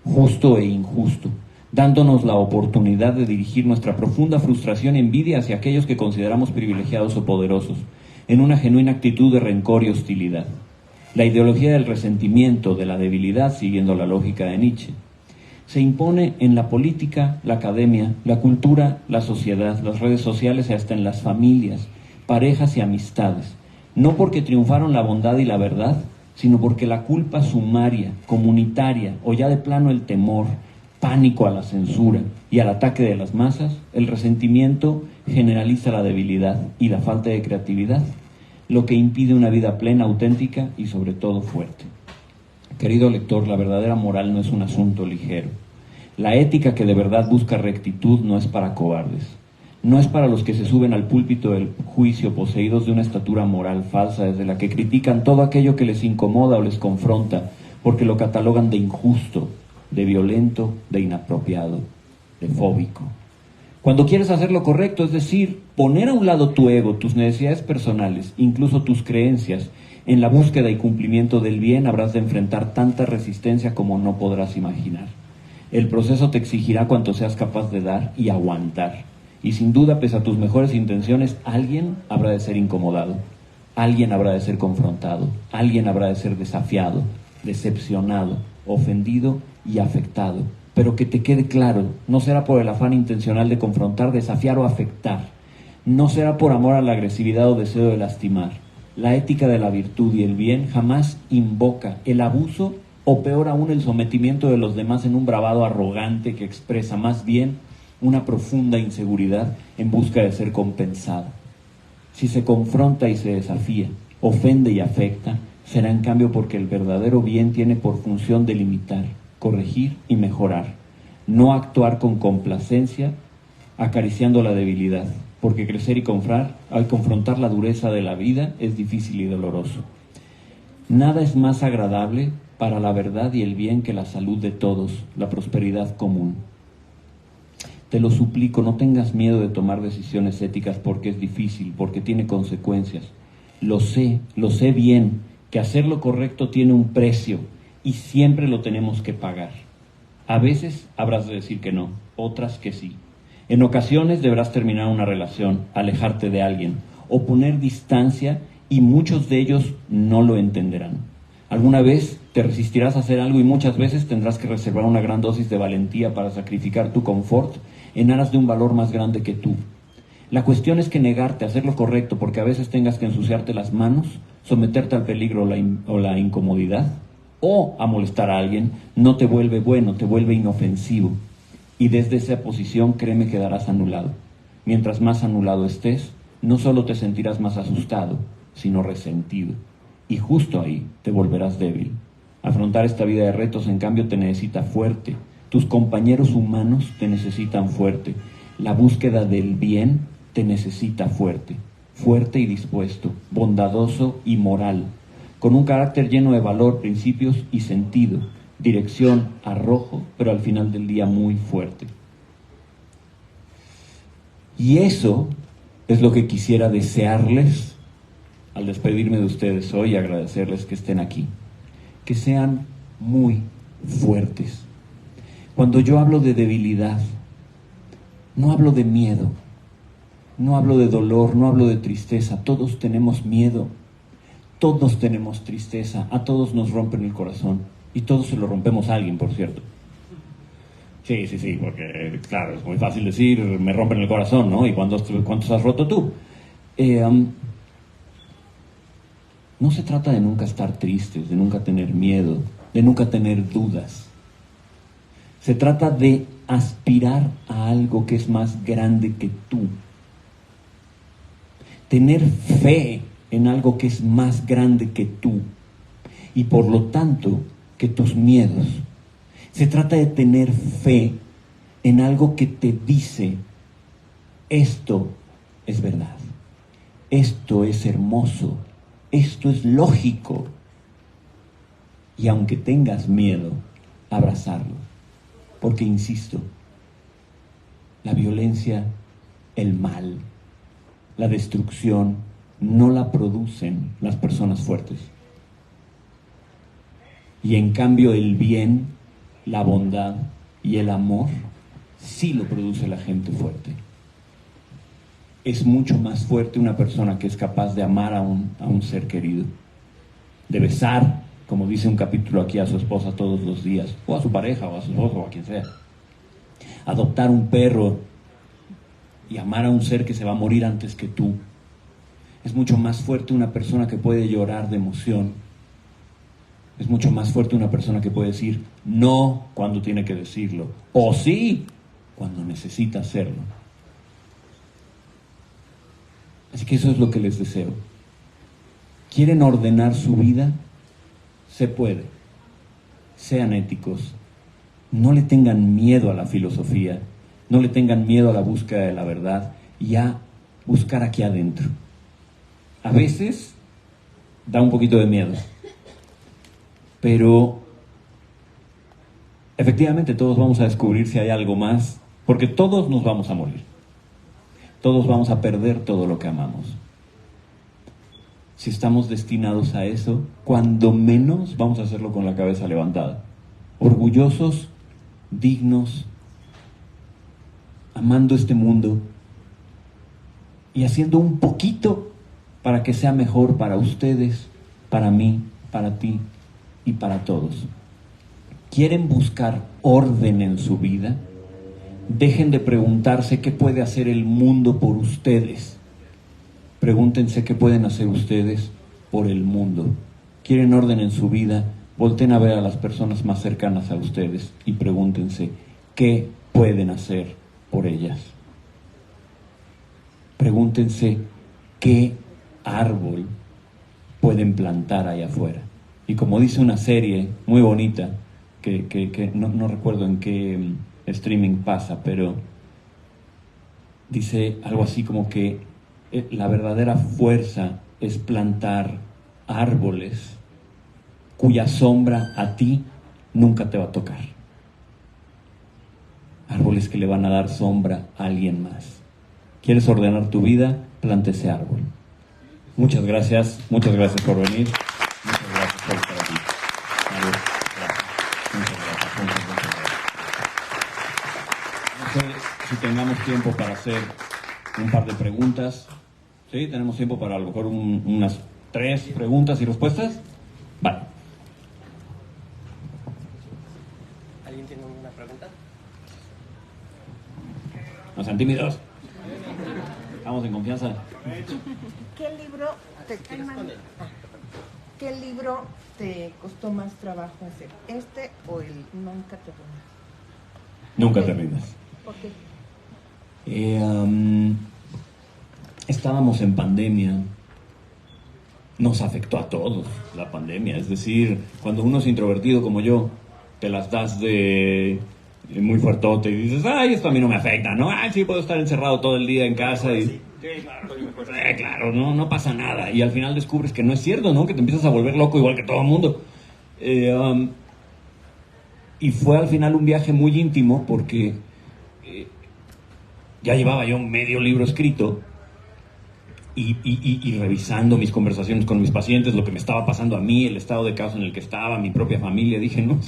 justo e injusto, dándonos la oportunidad de dirigir nuestra profunda frustración y envidia hacia aquellos que consideramos privilegiados o poderosos, en una genuina actitud de rencor y hostilidad. La ideología del resentimiento, de la debilidad, siguiendo la lógica de Nietzsche, se impone en la política, la academia, la cultura, la sociedad, las redes sociales y hasta en las familias, parejas y amistades, no porque triunfaron la bondad y la verdad, sino porque la culpa sumaria, comunitaria o ya de plano el temor, pánico a la censura y al ataque de las masas, el resentimiento generaliza la debilidad y la falta de creatividad, lo que impide una vida plena, auténtica y sobre todo fuerte. Querido lector, la verdadera moral no es un asunto ligero. La ética que de verdad busca rectitud no es para cobardes. No es para los que se suben al púlpito del juicio poseídos de una estatura moral falsa desde la que critican todo aquello que les incomoda o les confronta porque lo catalogan de injusto, de violento, de inapropiado, de fóbico. Cuando quieres hacer lo correcto, es decir, poner a un lado tu ego, tus necesidades personales, incluso tus creencias, en la búsqueda y cumplimiento del bien, habrás de enfrentar tanta resistencia como no podrás imaginar. El proceso te exigirá cuanto seas capaz de dar y aguantar. Y sin duda, pese a tus mejores intenciones, alguien habrá de ser incomodado, alguien habrá de ser confrontado, alguien habrá de ser desafiado, decepcionado, ofendido y afectado. Pero que te quede claro, no será por el afán intencional de confrontar, desafiar o afectar. No será por amor a la agresividad o deseo de lastimar. La ética de la virtud y el bien jamás invoca el abuso o peor aún el sometimiento de los demás en un bravado arrogante que expresa más bien una profunda inseguridad en busca de ser compensado. Si se confronta y se desafía, ofende y afecta, será en cambio porque el verdadero bien tiene por función delimitar, corregir y mejorar, no actuar con complacencia, acariciando la debilidad, porque crecer y confrontar la dureza de la vida es difícil y doloroso. Nada es más agradable para la verdad y el bien que la salud de todos, la prosperidad común. Te lo suplico, no tengas miedo de tomar decisiones éticas porque es difícil, porque tiene consecuencias. Lo sé bien, que hacer lo correcto tiene un precio y siempre lo tenemos que pagar. A veces habrás de decir que no, otras que sí. En ocasiones deberás terminar una relación, alejarte de alguien o poner distancia y muchos de ellos no lo entenderán. Alguna vez te resistirás a hacer algo y muchas veces tendrás que reservar una gran dosis de valentía para sacrificar tu confort en aras de un valor más grande que tú. La cuestión es que negarte a hacer lo correcto porque a veces tengas que ensuciarte las manos, someterte al peligro o la incomodidad o a molestar a alguien, no te vuelve bueno, te vuelve inofensivo. Y desde esa posición, créeme, quedarás anulado. Mientras más anulado estés, no solo te sentirás más asustado, sino resentido. Y justo ahí te volverás débil. Afrontar esta vida de retos, en cambio, te necesita fuerte. Tus compañeros humanos te necesitan fuerte. La búsqueda del bien te necesita fuerte. Fuerte y dispuesto, bondadoso y moral, con un carácter lleno de valor, principios y sentido, dirección a rojo, pero al final del día muy fuerte. Y eso es lo que quisiera desearles al despedirme de ustedes hoy y agradecerles que estén aquí. Que sean muy fuertes. Cuando yo hablo de debilidad, no hablo de miedo, no hablo de dolor, no hablo de tristeza. Todos tenemos miedo, todos tenemos tristeza, a todos nos rompen el corazón y todos se lo rompemos a alguien, por cierto. Sí, porque claro, es muy fácil decir, me rompen el corazón, ¿no? ¿Y cuántos has roto tú? No se trata de nunca estar tristes, de nunca tener miedo, de nunca tener dudas. Se trata de aspirar a algo que es más grande que tú. Tener fe en algo que es más grande que tú. Y por lo tanto, que tus miedos. Se trata de tener fe en algo que te dice, esto es verdad, esto es hermoso, esto es lógico. Y aunque tengas miedo, abrazarlo. Porque, insisto, la violencia, el mal, la destrucción, no la producen las personas fuertes. Y en cambio el bien, la bondad y el amor sí lo produce la gente fuerte. Es mucho más fuerte una persona que es capaz de amar a un ser querido, de besar, como dice un capítulo aquí, a su esposa todos los días, o a su pareja, o a su esposo, o a quien sea. Adoptar un perro y amar a un ser que se va a morir antes que tú. Es mucho más fuerte una persona que puede llorar de emoción. Es mucho más fuerte una persona que puede decir no cuando tiene que decirlo, o sí cuando necesita hacerlo. Así que eso es lo que les deseo. ¿Quieren ordenar su vida? Se puede. Sean éticos. No le tengan miedo a la filosofía. No le tengan miedo a la búsqueda de la verdad y a buscar aquí adentro. A veces da un poquito de miedo. Pero efectivamente todos vamos a descubrir si hay algo más, porque todos nos vamos a morir. Todos vamos a perder todo lo que amamos. Si estamos destinados a eso, cuando menos vamos a hacerlo con la cabeza levantada. Orgullosos, dignos, amando este mundo y haciendo un poquito para que sea mejor para ustedes, para mí, para ti y para todos. ¿Quieren buscar orden en su vida? Dejen de preguntarse qué puede hacer el mundo por ustedes. Pregúntense qué pueden hacer ustedes por el mundo. ¿Quieren orden en su vida? Volten a ver a las personas más cercanas a ustedes y pregúntense qué pueden hacer por ellas. Pregúntense qué árbol pueden plantar allá afuera. Y como dice una serie muy bonita, que no recuerdo en qué streaming pasa, pero dice algo así como que la verdadera fuerza es plantar árboles cuya sombra a ti nunca te va a tocar. Árboles que le van a dar sombra a alguien más. ¿Quieres ordenar tu vida? Planta ese árbol. Muchas gracias por venir. Muchas gracias por estar aquí. Adiós. Gracias. Muchas gracias. No sé si tengamos tiempo para hacer un par de preguntas. ¿Sí? ¿Tenemos tiempo para a lo mejor unas 3 preguntas y respuestas? Vale. ¿Alguien tiene una pregunta? No sean tímidos. Estamos en confianza. ¿Qué libro te costó más trabajo hacer? ¿Este o el Nunca te rindas? Nunca te rindas. ¿Por qué? Estábamos en pandemia. Nos afectó a todos la pandemia. Es decir, cuando uno es introvertido como yo, te las das de muy fuertote y dices, ay, esto a mí no me afecta, ¿no? Ay, sí, puedo estar encerrado todo el día en casa y... Sí, claro, no pasa nada. Y al final descubres que no es cierto, ¿no? Que te empiezas a volver loco igual que todo el mundo. Y fue al final un viaje muy íntimo porque ya llevaba yo medio libro escrito y revisando mis conversaciones con mis pacientes, lo que me estaba pasando a mí, el estado de caos en el que estaba, mi propia familia. Dije, no,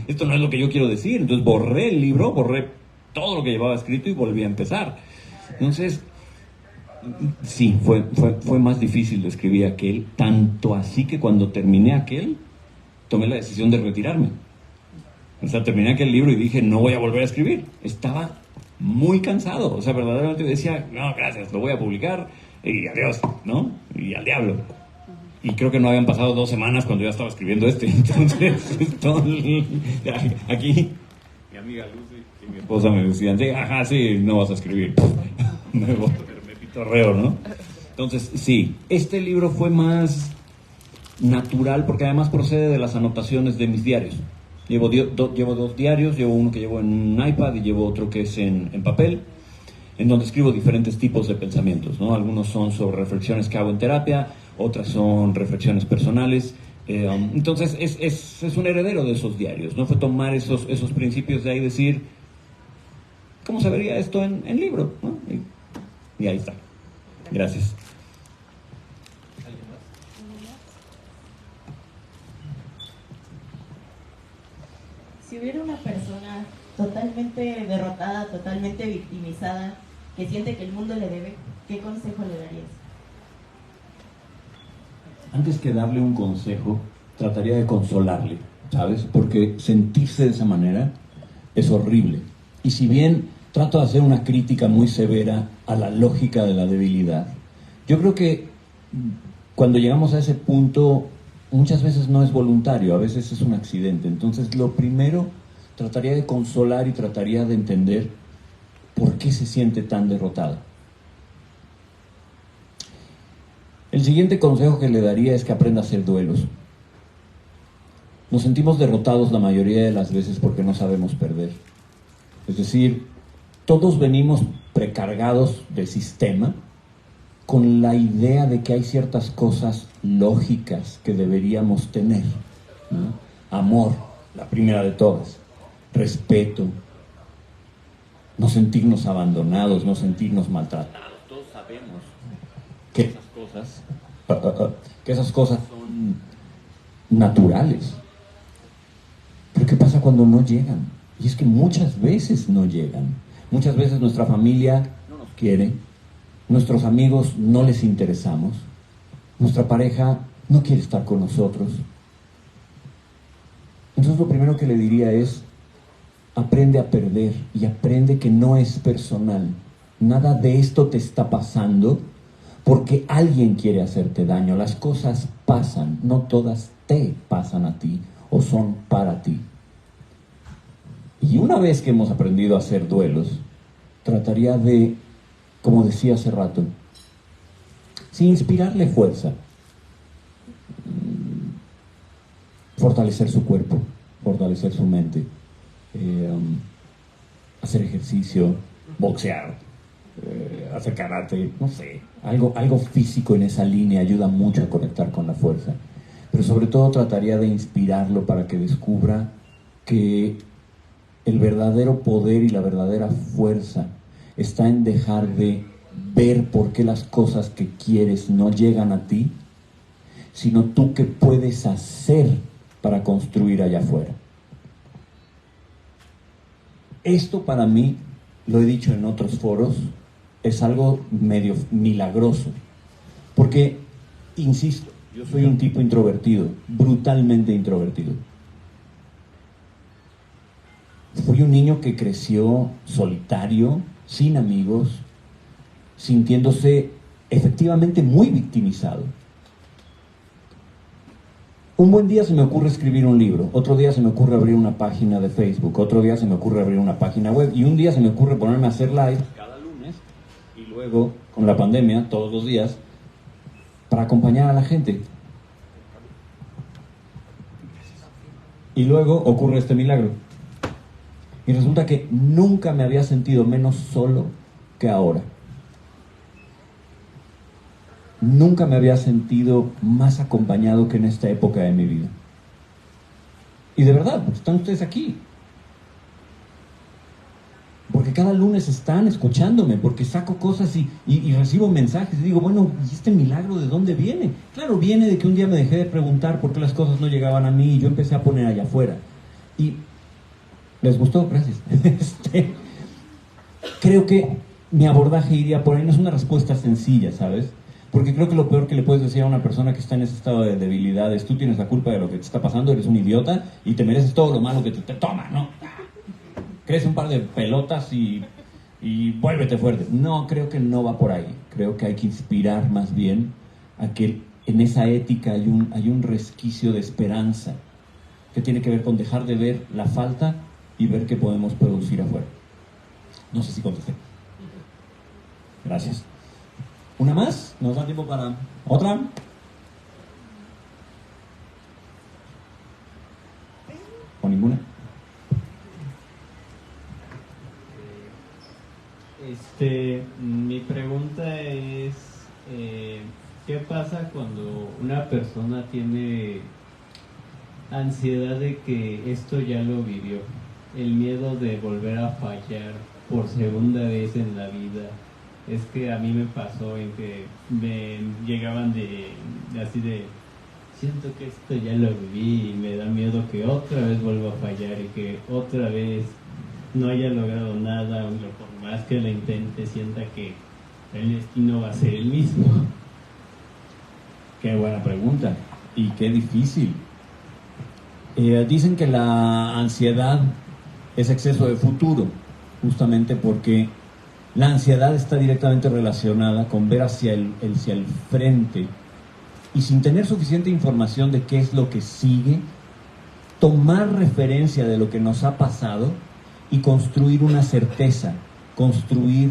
esto no es lo que yo quiero decir. Entonces borré el libro, borré todo lo que llevaba escrito y volví a empezar. Entonces, sí, fue más difícil de escribir aquel, tanto así que cuando terminé aquel, tomé la decisión de retirarme. O sea, terminé aquel libro y dije, no voy a volver a escribir. Estaba muy cansado. O sea, verdaderamente decía, no, gracias, lo voy a publicar y adiós, ¿no? Y al diablo. Y creo que no habían pasado 2 semanas cuando ya estaba escribiendo este. Entonces, aquí, mi amiga Lucy y mi esposa me decían, sí, ajá, sí, no vas a escribir. Me pitorreo, ¿no? Entonces, sí, este libro fue más natural porque además procede de las anotaciones de mis diarios. Llevo 2 diarios, llevo uno que llevo en un iPad y llevo otro que es en papel, en donde escribo diferentes tipos de pensamientos, ¿no? Algunos son sobre reflexiones que hago en terapia, otras son reflexiones personales. Entonces es un heredero de esos diarios, ¿no? Fue tomar esos principios de ahí y decir, ¿cómo se vería esto en libro? ¿No? Y ahí está. Gracias. Si hubiera una persona totalmente derrotada, totalmente victimizada, que siente que el mundo le debe, ¿qué consejo le darías? Antes que darle un consejo, trataría de consolarle, ¿sabes? Porque sentirse de esa manera es horrible. Y si bien trato de hacer una crítica muy severa a la lógica de la debilidad, yo creo que cuando llegamos a ese punto, muchas veces no es voluntario, a veces es un accidente. Entonces, lo primero, trataría de consolar y trataría de entender por qué se siente tan derrotado. El siguiente consejo que le daría es que aprenda a hacer duelos. Nos sentimos derrotados la mayoría de las veces porque no sabemos perder. Es decir, todos venimos precargados del sistema con la idea de que hay ciertas cosas lógicas que deberíamos tener, ¿no? Amor, la primera de todas. Respeto. No sentirnos abandonados, no sentirnos maltratados. Todos sabemos que esas cosas son naturales. Pero ¿qué pasa cuando no llegan? Y es que muchas veces no llegan. Muchas veces nuestra familia no nos quiere, nuestros amigos no les interesamos, nuestra pareja no quiere estar con nosotros. Entonces lo primero que le diría es, aprende a perder y aprende que no es personal. Nada de esto te está pasando porque alguien quiere hacerte daño. Las cosas pasan, no todas te pasan a ti o son para ti. Y una vez que hemos aprendido a hacer duelos, trataría de, como decía hace rato, sin inspirarle fuerza, fortalecer su cuerpo, fortalecer su mente, hacer ejercicio, boxear, hacer karate, no sé, algo físico en esa línea ayuda mucho a conectar con la fuerza. Pero sobre todo trataría de inspirarlo para que descubra que el verdadero poder y la verdadera fuerza está en dejar de ver por qué las cosas que quieres no llegan a ti, sino tú qué puedes hacer para construir allá afuera. Esto para mí, lo he dicho en otros foros, es algo medio milagroso, porque, insisto, yo soy un tipo introvertido, brutalmente introvertido. Fui un niño que creció solitario, sin amigos, sintiéndose efectivamente muy victimizado. Un buen día se me ocurre escribir un libro, otro día se me ocurre abrir una página de Facebook, otro día se me ocurre abrir una página web y un día se me ocurre ponerme a hacer live cada lunes y luego, con la pandemia, todos los días, para acompañar a la gente. Y luego ocurre este milagro. Y resulta que nunca me había sentido menos solo que ahora. Nunca me había sentido más acompañado que en esta época de mi vida. Y de verdad, están ustedes aquí. cada lunes están escuchándome, porque saco cosas y recibo mensajes y digo, bueno, ¿y este milagro de dónde viene? Claro, viene de que un día me dejé de preguntar por qué las cosas no llegaban a mí y yo empecé a poner allá afuera. Y ¿les gustó? Gracias. Creo que mi abordaje iría por ahí. No es una respuesta sencilla, ¿sabes? Porque creo que lo peor que le puedes decir a una persona que está en ese estado de debilidad es: tú tienes la culpa de lo que te está pasando, eres un idiota y te mereces todo lo malo que te toma, ¿no? Crece un par de pelotas y vuélvete fuerte. No, creo que no va por ahí. Creo que hay que inspirar más bien a que en esa ética hay un resquicio de esperanza que tiene que ver con dejar de ver la falta y ver qué podemos producir afuera. No sé si contesté. Gracias. ¿Una más? ¿Nos da tiempo para otra? ¿O ninguna? Mi pregunta es, ¿qué pasa cuando una persona tiene ansiedad de que esto ya lo vivió? El miedo de volver a fallar por segunda vez en la vida. Es que a mí me pasó en que me llegaban así de, siento que esto ya lo viví y me da miedo que otra vez vuelva a fallar y que otra vez no haya logrado nada, aunque por más que lo intente sienta que el destino va a ser el mismo. Qué buena pregunta y qué difícil. Dicen que la ansiedad es exceso de futuro, justamente porque la ansiedad está directamente relacionada con ver hacia el frente y, sin tener suficiente información de qué es lo que sigue, tomar referencia de lo que nos ha pasado y construir una certeza, construir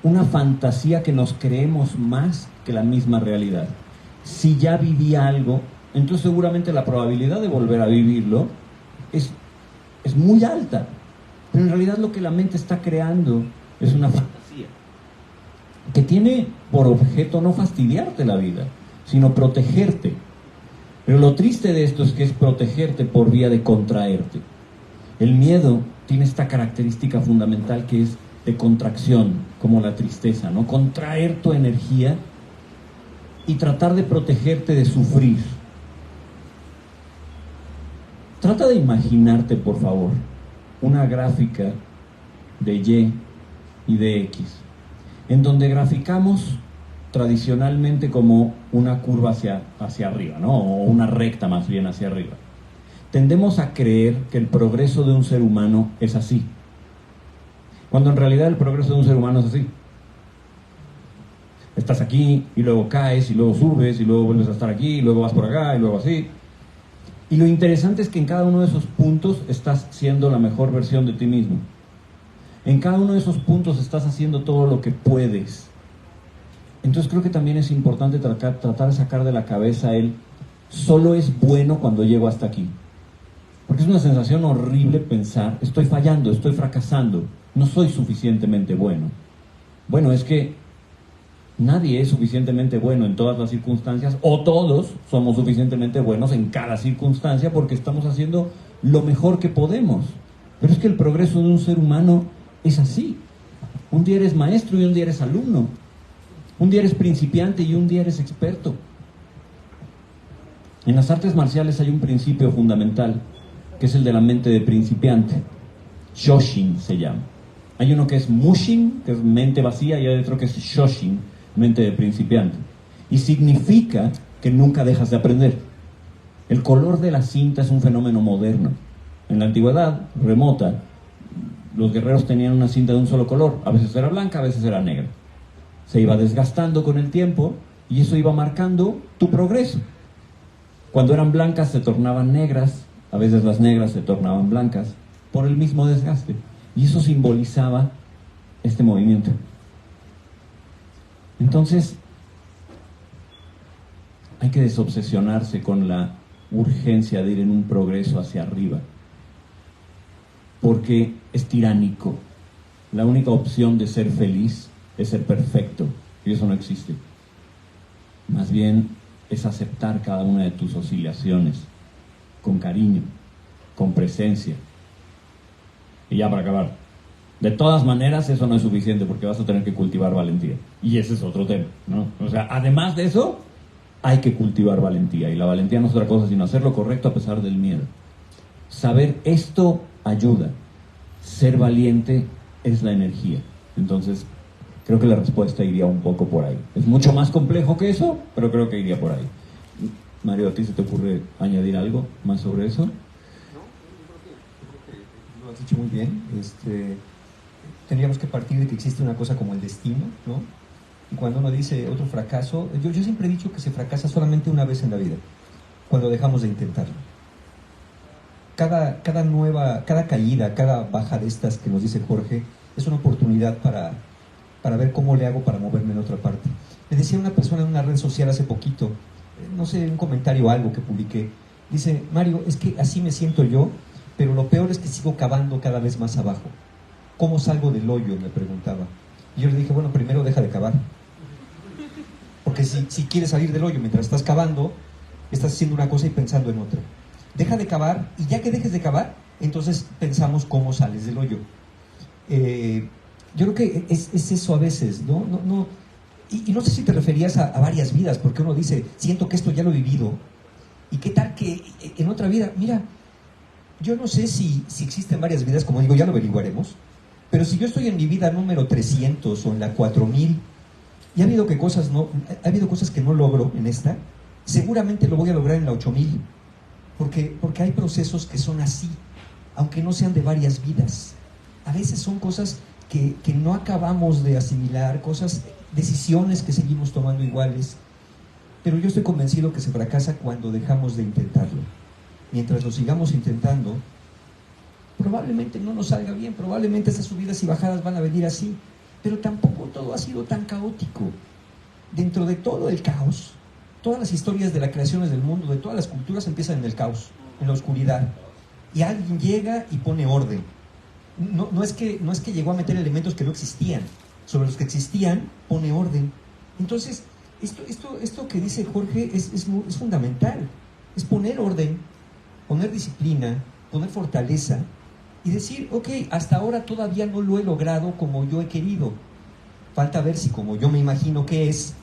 una fantasía que nos creemos más que la misma realidad. Si ya viví algo, entonces seguramente la probabilidad de volver a vivirlo es muy alta. Pero en realidad lo que la mente está creando es una fantasía que tiene por objeto no fastidiarte la vida, sino protegerte. Pero lo triste de esto es que es protegerte por vía de contraerte. El miedo tiene esta característica fundamental que es de contracción, como la tristeza, ¿no? Contraer tu energía y tratar de protegerte de sufrir. Trata de imaginarte, por favor, una gráfica de Y y de X, en donde graficamos tradicionalmente como una curva hacia arriba, ¿no? O una recta más bien hacia arriba. Tendemos a creer que el progreso de un ser humano es así, cuando en realidad el progreso de un ser humano es así. Estás aquí y luego caes y luego subes y luego vuelves a estar aquí y luego vas por acá y luego así. Y lo interesante es que en cada uno de esos puntos estás siendo la mejor versión de ti mismo. En cada uno de esos puntos estás haciendo todo lo que puedes. Entonces creo que también es importante tratar de sacar de la cabeza el solo es bueno cuando llego hasta aquí. Porque es una sensación horrible pensar, estoy fallando, estoy fracasando, no soy suficientemente bueno. Bueno, es que nadie es suficientemente bueno en todas las circunstancias, o todos somos suficientemente buenos en cada circunstancia porque estamos haciendo lo mejor que podemos. Pero es que el progreso de un ser humano es así. Un día eres maestro y un día eres alumno. Un día eres principiante y un día eres experto. En las artes marciales hay un principio fundamental, que es el de la mente de principiante. Shoshin se llama. Hay uno que es Mushin, que es mente vacía, y hay otro que es Shoshin, mente de principiante. Y significa que nunca dejas de aprender. El color de la cinta es un fenómeno moderno. En la antigüedad remota, los guerreros tenían una cinta de un solo color. A veces era blanca, a veces era negra. Se iba desgastando con el tiempo y eso iba marcando tu progreso. Cuando eran blancas se tornaban negras, a veces las negras se tornaban blancas, por el mismo desgaste. Y eso simbolizaba este movimiento. Entonces, hay que desobsesionarse con la urgencia de ir en un progreso hacia arriba, porque es tiránico. La única opción de ser feliz es ser perfecto, y eso no existe. Más bien es aceptar cada una de tus oscilaciones con cariño, con presencia. Y ya para acabar, De todas maneras, eso no es suficiente porque vas a tener que cultivar valentía. Y ese es otro tema, ¿no? O sea, además de eso, hay que cultivar valentía. Y la valentía no es otra cosa sino hacer lo correcto a pesar del miedo. Saber esto ayuda. Ser valiente es la energía. Entonces, creo que la respuesta iría un poco por ahí. Es mucho más complejo que eso, pero creo que iría por ahí. Mario, ¿a ti se te ocurre añadir algo más sobre eso? No, yo creo que lo has dicho muy bien. Tendríamos que partir de que existe una cosa como el destino, ¿no? Y cuando uno dice otro fracaso, yo siempre he dicho que se fracasa solamente una vez en la vida, cuando dejamos de intentarlo. Cada caída, cada baja de estas que nos dice Jorge, es una oportunidad para ver cómo le hago para moverme en otra parte. Me decía una persona en una red social hace poquito, no sé, un comentario o algo que publiqué, dice: Mario, es que así me siento yo, pero lo peor es que sigo cavando cada vez más abajo. ¿Cómo salgo del hoyo?, me preguntaba. Y yo le dije: bueno, primero deja de cavar. Porque si quieres salir del hoyo mientras estás cavando, estás haciendo una cosa y pensando en otra. Deja de cavar, y ya que dejes de cavar, entonces pensamos cómo sales del hoyo. Yo creo que es eso a veces, ¿no? Y no sé si te referías a varias vidas, porque uno dice: siento que esto ya lo he vivido. ¿Y qué tal que en otra vida? Mira, yo no sé si existen varias vidas, como digo, ya lo averiguaremos. Pero si yo estoy en mi vida número 300 o en la 4000, y ha habido cosas que no logro en esta, seguramente lo voy a lograr en la 8000. Porque hay procesos que son así, aunque no sean de varias vidas. A veces son cosas que no acabamos de asimilar, decisiones que seguimos tomando iguales. Pero yo estoy convencido que se fracasa cuando dejamos de intentarlo. Mientras lo sigamos intentando, probablemente no nos salga bien, probablemente esas subidas y bajadas van a venir así, pero tampoco todo ha sido tan caótico. Dentro de todo el caos, todas las historias de las creaciones del mundo, de todas las culturas, empiezan en el caos, en la oscuridad, y alguien llega y pone orden. No es que llegó a meter elementos que no existían, sobre los que existían pone orden. Entonces, esto que dice Jorge es fundamental, es poner orden, poner disciplina, poner fortaleza, y decir: ok, hasta ahora todavía no lo he logrado como yo he querido. Falta ver si como yo me imagino que es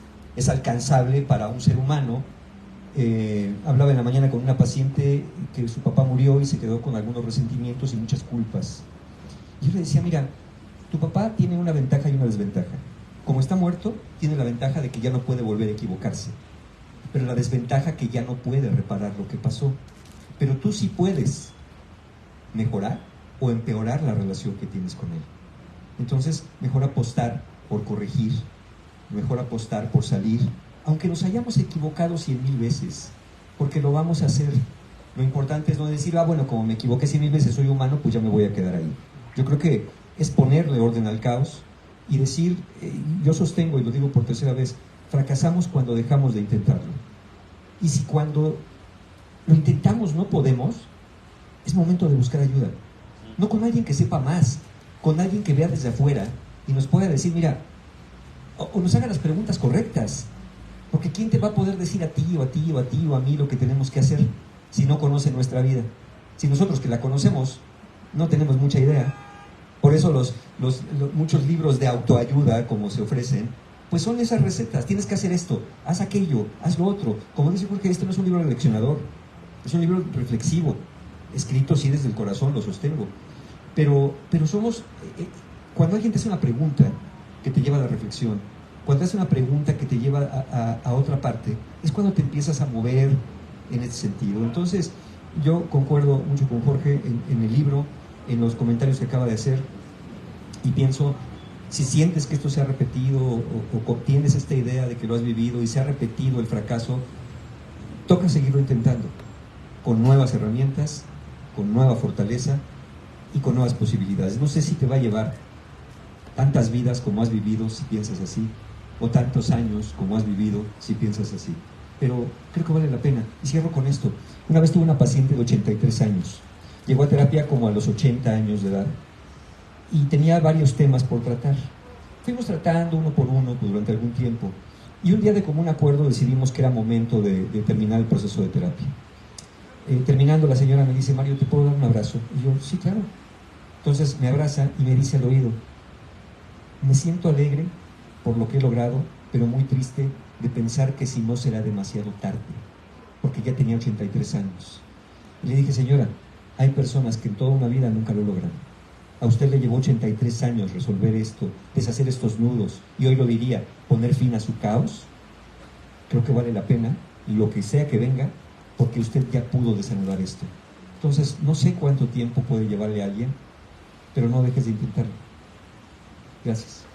alcanzable para un ser humano. Hablaba en la mañana con una paciente que su papá murió y se quedó con algunos resentimientos y muchas culpas. Y yo le decía: mira, tu papá tiene una ventaja y una desventaja. Como está muerto, tiene la ventaja de que ya no puede volver a equivocarse, pero la desventaja que ya no puede reparar lo que pasó. Pero tú sí puedes mejorar o empeorar la relación que tienes con él. Entonces, mejor apostar por corregir, mejor apostar por salir, aunque nos hayamos equivocado 100,000 veces, porque lo vamos a hacer. Lo importante es no decir: bueno, como me equivoqué 100,000 veces, soy humano, pues ya me voy a quedar ahí. Yo creo que es ponerle orden al caos y decir, yo sostengo, y lo digo por tercera vez, fracasamos cuando dejamos de intentarlo. Y si cuando lo intentamos no podemos, es momento de buscar ayuda. No con alguien que sepa más, con alguien que vea desde afuera y nos pueda decir: mira, o nos haga las preguntas correctas, porque ¿quién te va a poder decir a ti o a ti o a ti o a mí lo que tenemos que hacer si no conoce nuestra vida? Si nosotros que la conocemos no tenemos mucha idea. Por eso muchos libros de autoayuda, como se ofrecen, pues son esas recetas: tienes que hacer esto, haz aquello, haz lo otro. Como dice Jorge, este no es un libro leccionador, es un libro reflexivo, escrito sí desde el corazón, lo sostengo. Pero somos, cuando alguien te hace una pregunta que te lleva a la reflexión, cuando hace una pregunta que te lleva a otra parte, es cuando te empiezas a mover en ese sentido. Entonces, yo concuerdo mucho con Jorge en el libro, en los comentarios que acaba de hacer, y pienso, si sientes que esto se ha repetido o tienes esta idea de que lo has vivido y se ha repetido el fracaso, toca seguirlo intentando, con nuevas herramientas, con nueva fortaleza y con nuevas posibilidades. No sé si te va a llevar tantas vidas como has vivido si piensas así, o tantos años como has vivido si piensas así, pero creo que vale la pena. Y cierro con esto. Una vez tuve una paciente de 83 años, llegó a terapia como a los 80 años de edad y tenía varios temas por tratar. Fuimos tratando uno por uno durante algún tiempo, y un día de común acuerdo decidimos que era momento de terminar el proceso de terapia. Terminando, la señora me dice: Mario, ¿te puedo dar un abrazo? Y yo: sí, claro. Entonces me abraza y me dice al oído, me siento alegre por lo que he logrado, pero muy triste de pensar que si no será demasiado tarde, porque ya tenía 83 años. Y le dije, señora, hay personas que en toda una vida nunca lo logran. A usted le llevó 83 años resolver esto, deshacer estos nudos, y hoy lo diría, poner fin a su caos. Creo que vale la pena, lo que sea que venga, porque usted ya pudo desanudar esto. Entonces, no sé cuánto tiempo puede llevarle a alguien, pero no dejes de intentarlo. Gracias.